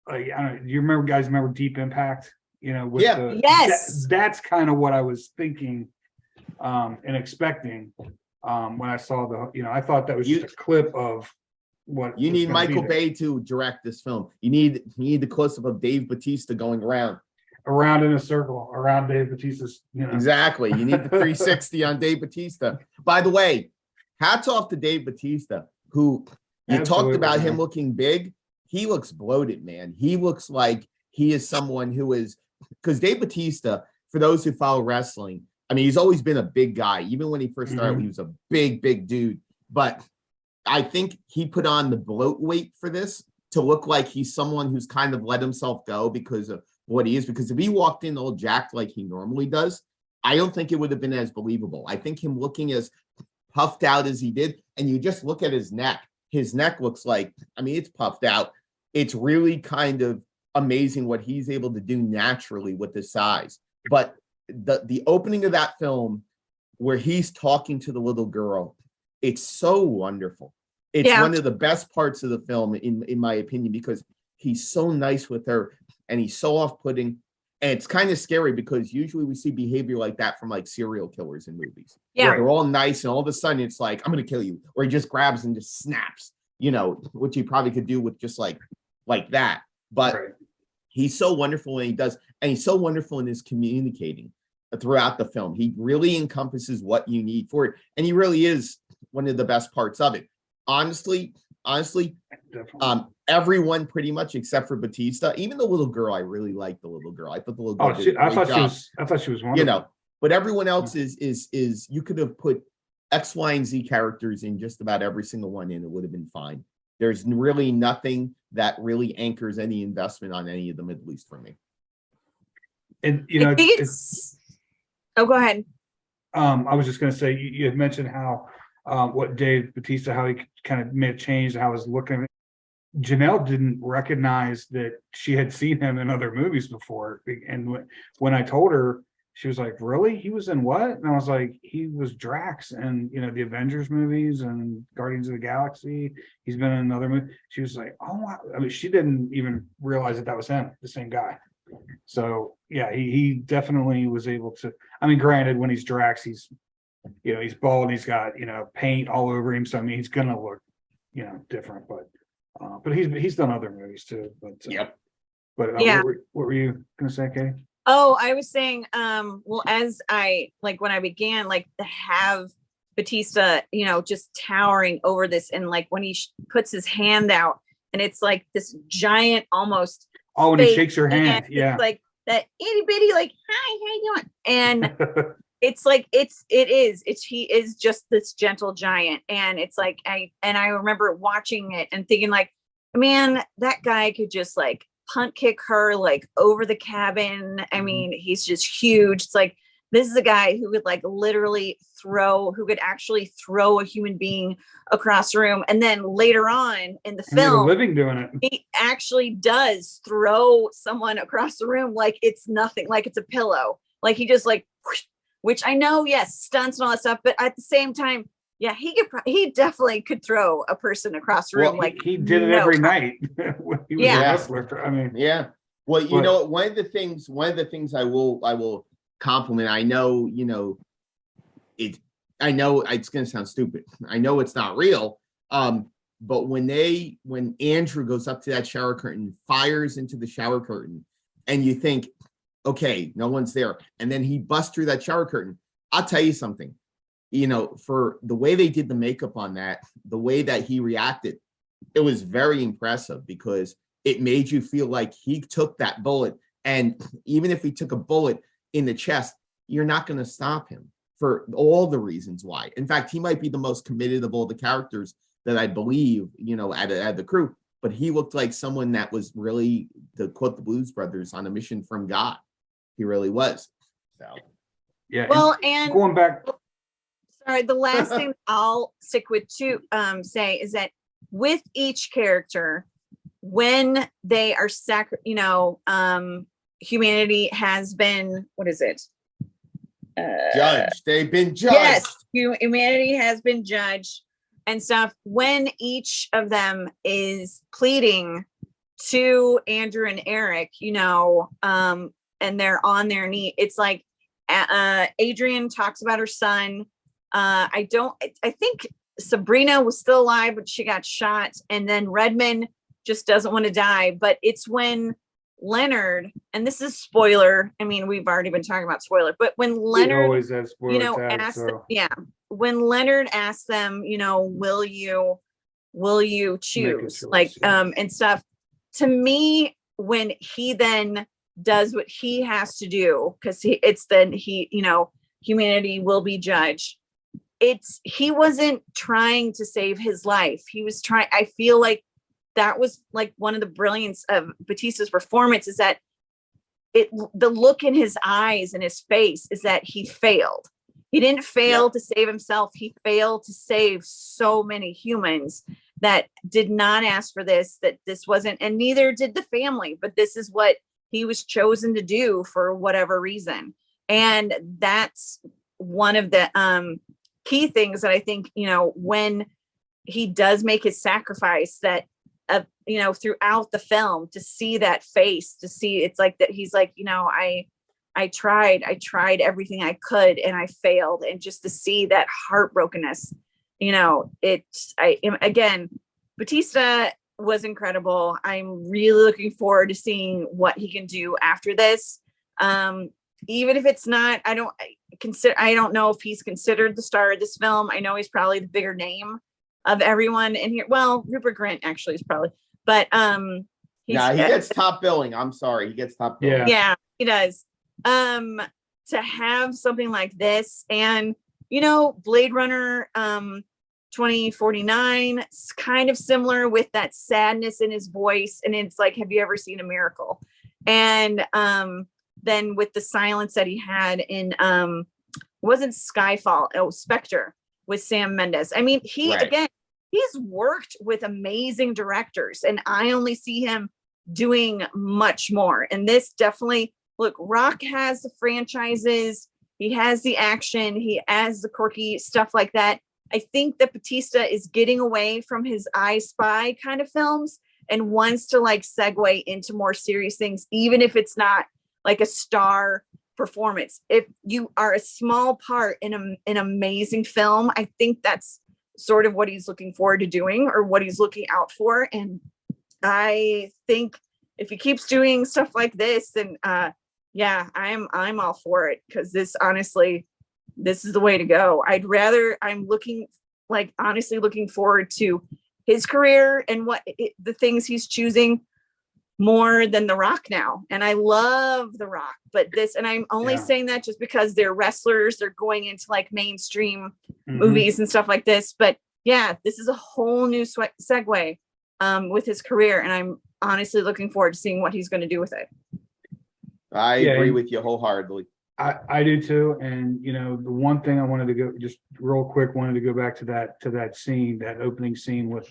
like, I don't know, you remember Deep Impact? Yes, that's kind of what I was thinking and expecting when I saw I thought that was just a clip of what You was need gonna be Michael there. Bay to direct this film. You need the close up of Dave Bautista going around. Around in a circle around Dave Bautista's, Exactly. You need the 360 on Dave Bautista. By the way, hats off to Dave Bautista, who you talked Absolutely, about him man. looking big. He looks bloated, man. He looks like he is someone who is, because Dave Bautista, for those who follow wrestling, I mean, he's always been a big guy. Even when he first started, he was a big dude. But I think he put on the bloat weight for this to look like he's someone who's kind of let himself go because of what he is. Because if he walked in all jacked like he normally does, I don't think it would have been as believable. I think him looking as puffed out as he did, and you just look at his neck. His neck looks like, I mean, it's puffed out. It's really kind of amazing what he's able to do naturally with the size. But the opening of that film where he's talking to the little girl, it's so wonderful. It's one of the best parts of the film, in my opinion, because he's so nice with her and he's so off-putting. And it's kind of scary because usually we see behavior like that from like serial killers in movies. Yeah. They're all nice and all of a sudden it's like, I'm going to kill you. Or he just grabs and just snaps, which he probably could do with just like that. But he's so wonderful when he does. And he's so wonderful in his communicating throughout the film. He really encompasses what you need for it. And he really is one of the best parts of it. Honestly, everyone pretty much except for Batista, even the little girl, I really liked the little girl. I thought the little girl did a great job. I thought she was wonderful. But everyone else is you could have put X, Y, and Z characters in just about every single one and it would have been fine. There's really nothing that really anchors any investment on any of them, at least for me. And go ahead. I was just going to say, you had mentioned how what Dave Bautista, how he kind of made a change, how he was looking. Janelle didn't recognize that she had seen him in other movies before. And when I told her, she was like, really? He was in what? And I was like, he was Drax and, the Avengers movies and Guardians of the Galaxy. He's been in another movie. She was like, oh, wow. I mean, she didn't even realize that was him, the same guy. So, yeah, he definitely was able to. I mean, granted, when he's Drax, he's bald and he's got, paint all over him. So, I mean, he's going to look, different. But he's done other movies too. But But what were you going to say, Katie? Oh, I was saying, well, as when I began, to have Batista, just towering over this, and when he puts his hand out, and it's like this giant, almost. Oh, and he shakes your hand. Yeah. It's like that itty bitty, hi, how you doing? And it's like, he is just this gentle giant. And it's like, I remember watching it and thinking man, that guy could just punt kick her over the cabin. I mean, he's just huge. It's like, this is a guy who would literally actually throw a human being across the room. And then later on in the film, a living doing it. He actually does throw someone across the room like it's nothing, like it's a pillow. He just whoosh, which I know, yes, stunts and all that stuff, but at the same time, yeah, he definitely could throw a person across the room. He did it every night. He was a wrestler. I mean, yeah. Well, you know, one of the things I will compliment. I know, I know it's going to sound stupid. I know it's not real. But when Andrew goes up to that shower curtain, fires into the shower curtain, and you think, okay, no one's there, and then he busts through that shower curtain. I'll tell you something. For the way they did the makeup on that, the way that he reacted, it was very impressive because it made you feel like he took that bullet. And even if he took a bullet in the chest, you're not going to stop him for all the reasons why. In fact, he might be the most committed of all the characters that I believe, at the crew. But he looked like someone that was really, to quote the Blues Brothers, on a mission from God. He really was. So, yeah. Well, and going back. Sorry, the last thing I'll stick with to say is that with each character, when they are humanity has been, what is it? Judged. They've been judged. Yes, humanity has been judged and stuff. When each of them is pleading to Andrew and Eric, and they're on their knee, it's like Adrian talks about her son. I think Sabrina was still alive, but she got shot. And then Redmond just doesn't want to die. But it's when Leonard, and this is spoiler. I mean, we've already been talking about spoiler, but when We Leonard, always have spoiler tags, asked, so. when Leonard asked them, will you choose, choice, like, yeah. and stuff. To me, when he then does what he has to do, because humanity will be judged. He wasn't trying to save his life. He was trying. I feel like that was like one of the brilliance of Batista's performance, is that the look in his eyes and his face is that he failed. He didn't fail to save himself. He failed to save so many humans that did not ask for this, that this wasn't, and neither did the family, but this is what he was chosen to do for whatever reason. And that's one of the key things that I think, when he does make his sacrifice, that throughout the film, to see that face, to see it's like that he's like, I tried everything I could and I failed. And just to see that heartbrokenness, again, Batista was incredible. I'm really looking forward to seeing what he can do after this. Even if it's not, I don't know if he's considered the star of this film. I know he's probably the bigger name of everyone in here. Well, Rupert Grint actually is probably, but he gets top billing. I'm sorry, he gets top billing. Yeah, he does. To have something like this, and Blade Runner 2049, it's kind of similar with that sadness in his voice, and it's like, have you ever seen A Miracle? And then with the silence that he had in wasn't Skyfall, Spectre with Sam Mendes. I mean, again, he's worked with amazing directors, and I only see him doing much more. And this definitely, look, Rock has the franchises, he has the action, he has the quirky stuff like that. I think that Batista is getting away from his I Spy kind of films and wants to like segue into more serious things, even if it's not like a star performance. If you are a small part in an amazing film, I think that's sort of what he's looking forward to doing, or what he's looking out for. And I think if he keeps doing stuff like this, then I'm all for it, because this, honestly, this is the way to go. I'm honestly looking forward to his career and the things he's choosing more than The Rock now. And I love The Rock, but and I'm only saying that just because they're wrestlers, they're going into like mainstream movies and stuff like this. But yeah, this is a whole new segue with his career. And I'm honestly looking forward to seeing what he's going to do with it. I agree with you wholeheartedly. I do too. And the one thing I wanted to go just real quick, wanted to go back to that scene, that opening scene with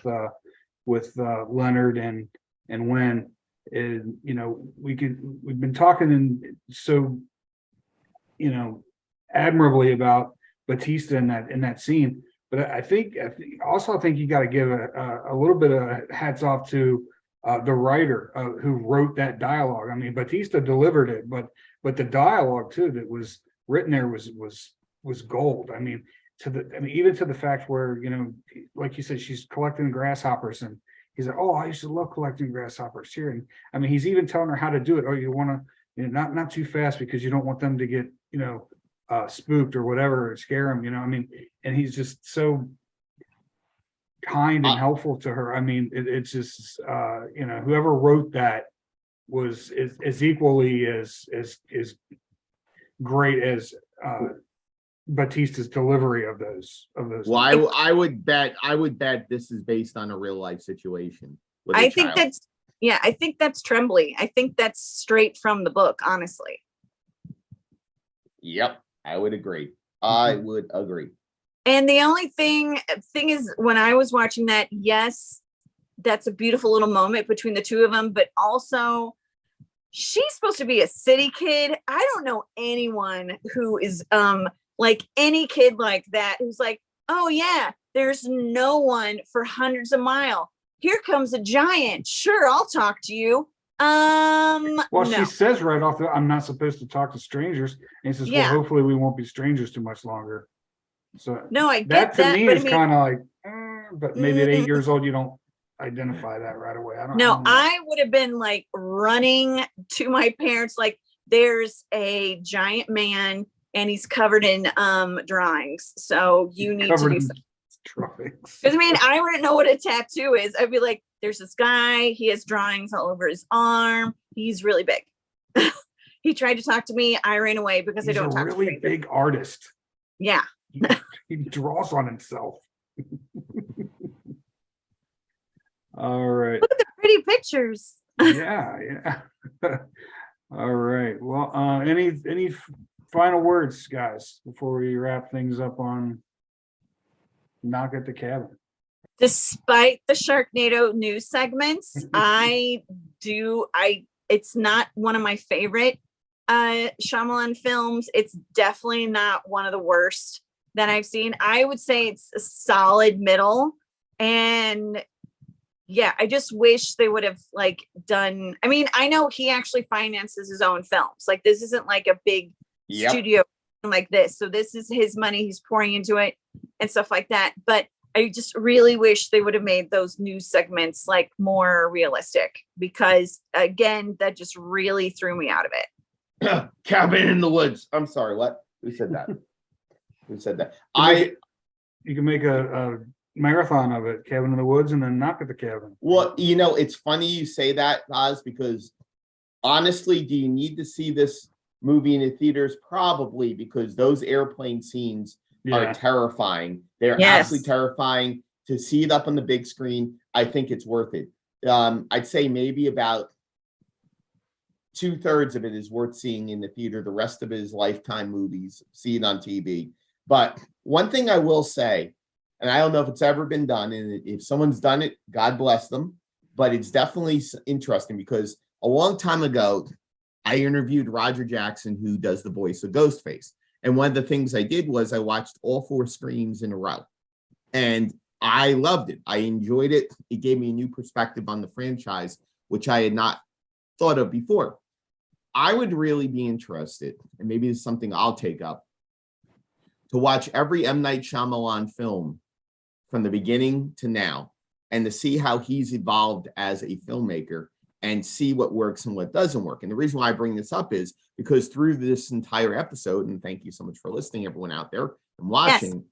Leonard and Wen. And we've been talking so admirably about Batista in that scene, but I think you got to give a little bit of hats off to the writer who wrote that dialogue. I mean, Batista delivered it, but the dialogue too that was written there was gold. I mean, even to the fact where like you said, she's collecting grasshoppers, and he's like, "Oh, I used to love collecting grasshoppers here." And I mean, he's even telling her how to do it. Oh, you want to, not too fast, because you don't want them to get, spooked or whatever, or scare them. I mean, and he's just so kind and helpful to her. I mean, it's just, whoever wrote that is equally as great as Batista's delivery of those. Well, I would bet this is based on a real life situation. I think that's Tremblay. I think that's straight from the book, honestly. Yep, I would agree. I would agree. And the only thing is, when I was watching that, yes, that's a beautiful little moment between the two of them, but also she's supposed to be a city kid. I don't know anyone who is like any kid like that who's like, oh yeah, there's no one for hundreds of miles. Here comes a giant. Sure, I'll talk to you. She says right off I'm not supposed to talk to strangers. And he says, well, hopefully we won't be strangers too much longer. So no, I get that to me is kind of like, but maybe at 8 years old, you don't identify that right away. I don't No, know. I would have been like running to my parents, like there's a giant man and he's covered in drawings. So you need to Covered do in something. drawings. Because I mean, I wouldn't know what a tattoo is. I'd be like, there's this guy, he has drawings all over his arm. He's really big. He tried to talk to me. I ran away because He's I don't a talk really to people. big artist. Yeah. He draws on himself. All right. Look at the pretty pictures. Yeah. All right. Well, any final words, guys, before we wrap things up on Knock at the Cabin? Despite the Sharknado news segments, it's not one of my favorite Shyamalan films. It's definitely not one of the worst that I've seen. I would say it's a solid middle. And yeah, I just wish they would have like done. I mean, I know he actually finances his own films. Like this isn't like a big studio like this. So this is his money he's pouring into it and stuff like that. But I just really wish they would have made those news segments like more realistic, because again, that just really threw me out of it. Cabin in the Woods. I'm sorry, what? Who said that? Who said that? You can make a marathon of it, Cabin in the Woods, and then Knock at the Cabin. Well, it's funny you say that, Oz, because honestly, do you need to see this movie in the theaters? Probably, because those airplane scenes are terrifying. They're absolutely terrifying. To see it up on the big screen, I think it's worth it. I'd say maybe about 2/3 of it is worth seeing in the theater. The rest of it is Lifetime movies. See it on TV. But one thing I will say, and I don't know if it's ever been done, and if someone's done it, God bless them, but it's definitely interesting because a long time ago, I interviewed Roger Jackson, who does the voice of Ghostface. And one of the things I did was I watched all 4 Screams in a row. And I loved it. I enjoyed it. It gave me a new perspective on the franchise, which I had not thought of before. I would really be interested, and maybe it's something I'll take up, to watch every M. Night Shyamalan film from the beginning to now, and to see how he's evolved as a filmmaker and see what works and what doesn't work. And the reason why I bring this up is because through this entire episode, and thank you so much for listening, everyone out there and watching,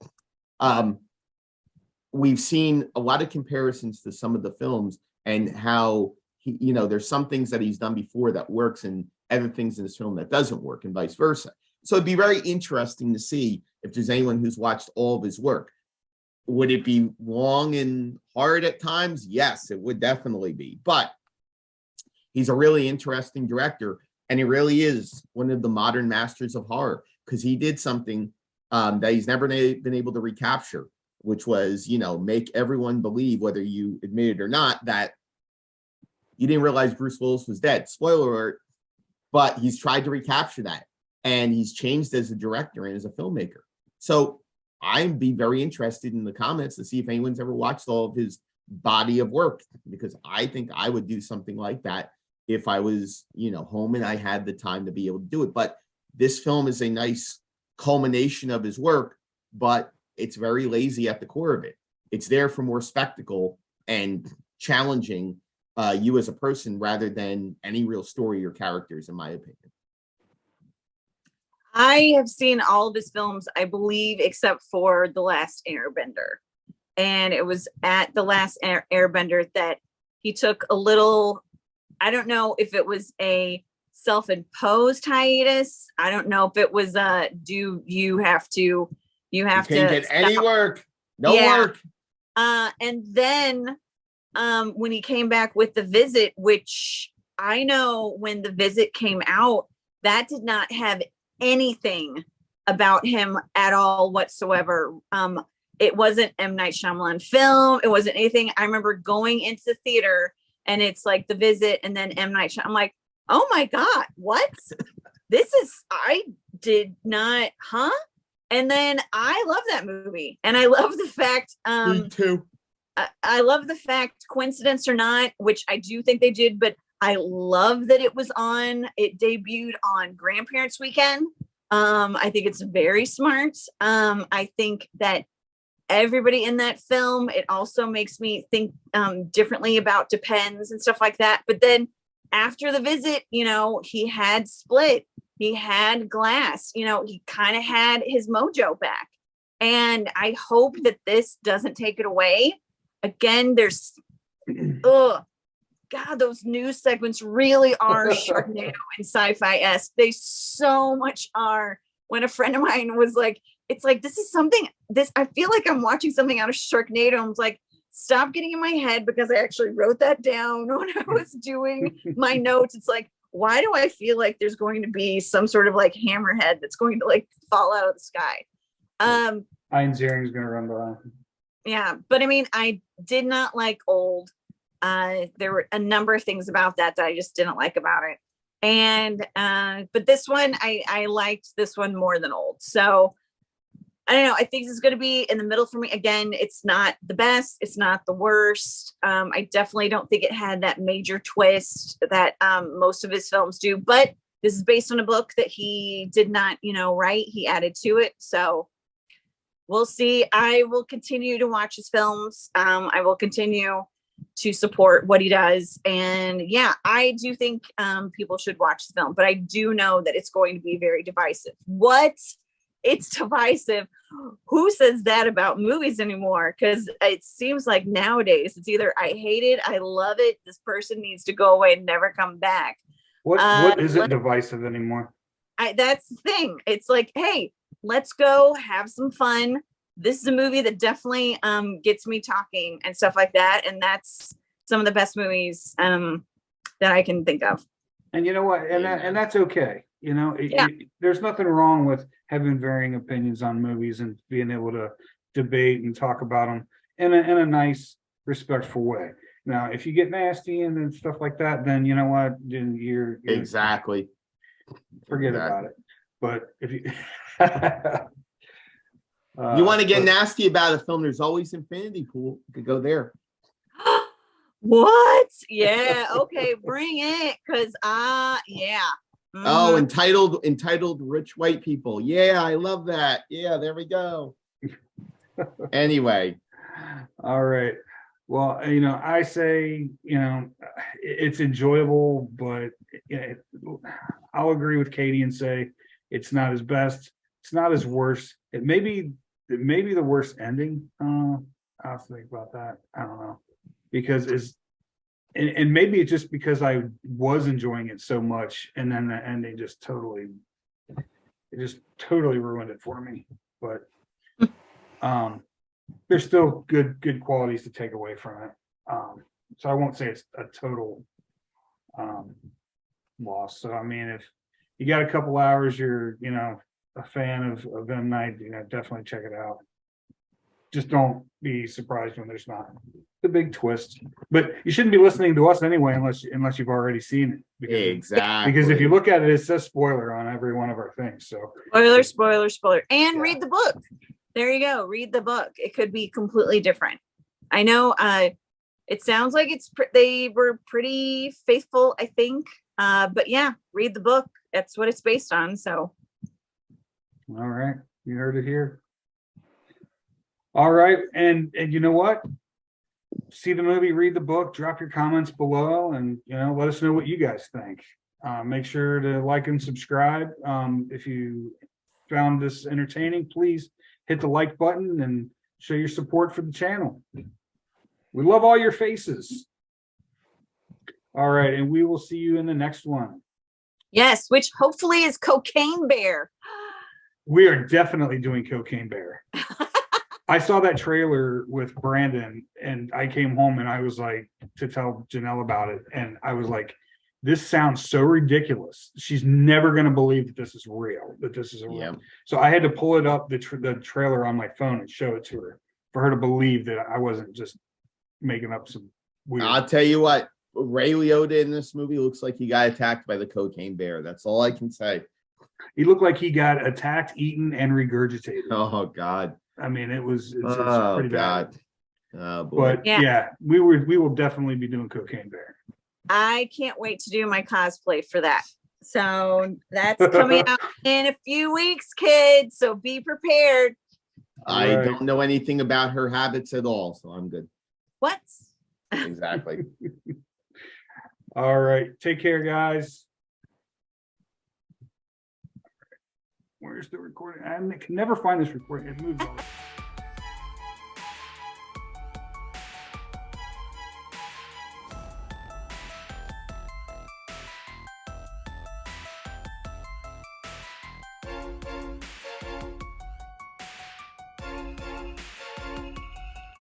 we've seen a lot of comparisons to some of the films and how there's some things that he's done before that works and other things in this film that doesn't work, and vice versa. So it'd be very interesting to see if there's anyone who's watched all of his work. Would it be long and hard at times? Yes, it would definitely be. But he's a really interesting director, and he really is one of the modern masters of horror, because he did something that he's never been able to recapture, which was, make everyone believe, whether you admit it or not, that you didn't realize Bruce Willis was dead. Spoiler alert. But he's tried to recapture that, and he's changed as a director and as a filmmaker. So I'd be very interested in the comments to see if anyone's ever watched all of his body of work, because I think I would do something like that if I was, home and I had the time to be able to do it. But this film is a nice culmination of his work, but it's very lazy at the core of it. It's there for more spectacle and challenging you as a person rather than any real story or characters, in my opinion. I have seen all of his films, I believe, except for The Last Airbender. And it was at The Last Airbender that he took a little, I don't know if it was a self-imposed hiatus. I don't know if it was you can't get any work. No work. And then when he came back with The Visit, which I know when The Visit came out, that did not have anything about him at all whatsoever. It wasn't M. Night Shyamalan film. It wasn't anything. I remember going into the theater and it's like The Visit and then M. Night Shyamalan. I'm like, oh my God, what? I did not, And then I love that movie. And I love the fact, Me too. I love the fact, coincidence or not, which I do think they did, but I love that it debuted on Grandparents Weekend. I think it's very smart. I think that everybody in that film. It also makes me think differently about Depends and stuff like that. But then after the visit, you know, he had Split, he had Glass, you know, he kind of had his mojo back. And I hope that this doesn't take it away. Again, there's, oh, God, those news segments really are Sharknado and sci-fi-esque. They so much are. When a friend of mine was like, it's like, this is something, this, I feel like I'm watching something out of Sharknado. I was like, stop getting in my head, because I actually wrote that down when I was doing my notes. It's like, why do I feel like there's going to be some sort of like hammerhead that's going to like fall out of the sky? Iron Ziering's gonna run by. Yeah, but I mean, I did not like Old. There were a number of things about that I just didn't like about it. And but this one, I liked this one more than Old. So I don't know. I think this is going to be in the middle for me. Again, it's not the best. It's not the worst. I definitely don't think it had that major twist that most of his films do. But this is based on a book that he did not, you know, write. He added to it. So we'll see. I will continue to watch his films. I will continue to support what he does. And yeah, I do think people should watch the film. But I do know that it's going to be very divisive. What? It's divisive. Who says that about movies anymore? Because it seems like nowadays it's either I hate it, I love it, this person needs to go away and never come back. What isn't divisive anymore? That's the thing. It's like, hey, let's go have some fun. This is a movie that definitely gets me talking and stuff like that. And that's some of the best movies that I can think of. And you know what? And that's okay. You know, Yeah. there's nothing wrong with having varying opinions on movies and being able to debate and talk about them in a nice, respectful way. Now, if you get nasty and stuff like that, then you know what? Then you're Exactly. forget about it. But if you You want to get but- nasty about a film, there's always Infinity Pool. You could go there. What? Yeah. Okay. Bring it. Cause yeah. Oh, Mhm. entitled Rich White People. Yeah, I love that. Yeah, there we go. Anyway, All right. Well, you know, I say, you know, it's enjoyable, but I'll agree with Katie and say it's not his best. It's not his worst. It may be the worst ending. I'll have to think about that. I don't know, because and maybe it's just because I was enjoying it so much, and then the ending just totally ruined it for me. But there's still good qualities to take away from it. So I won't say it's a total loss. So I mean, if you got a couple hours, you're a fan of M. Night, definitely check it out. Just don't be surprised when there's not the big twist. But you shouldn't be listening to us anyway unless you've already seen it. exactly. Because if you look at it, it says spoiler on every one of our things. So Spoiler. And Yeah. read the book. There you go. Read the book. It could be completely different. I know it sounds like they were pretty faithful, I think. But yeah, read the book. That's what it's based on. So all right, you heard it here. All right, and you know what? See the movie, read the book, drop your comments below, and let us know what you guys think. Make sure to like and subscribe. If you found this entertaining, please hit the like button and show your support for the channel. We love all your faces. All right, and we will see you in the next one. yes, which hopefully is Cocaine Bear. We are definitely doing Cocaine Bear. I saw that trailer with Brandon and I came home and I was like, to tell Janelle about it. And I was like, this sounds so ridiculous. She's never going to believe that this is real, Yeah. So I had to pull it up, the trailer on my phone and show it to her for her to believe that I wasn't just making up some weird. I'll tell you what, Ray Liotta in this movie looks like he got attacked by the cocaine bear. That's all I can say. He looked like he got attacked, eaten, and regurgitated. Oh God. I mean, it's Oh pretty God. bad. Oh boy. But yeah, we will definitely be doing Cocaine Bear. I can't wait to do my cosplay for that. So that's coming out in a few weeks, kids. So be prepared. I Right. don't know anything about her habits at all, so I'm good. What? Exactly. All right. Take care, guys. Where's the recording? I can never find this recording. It moves all the time.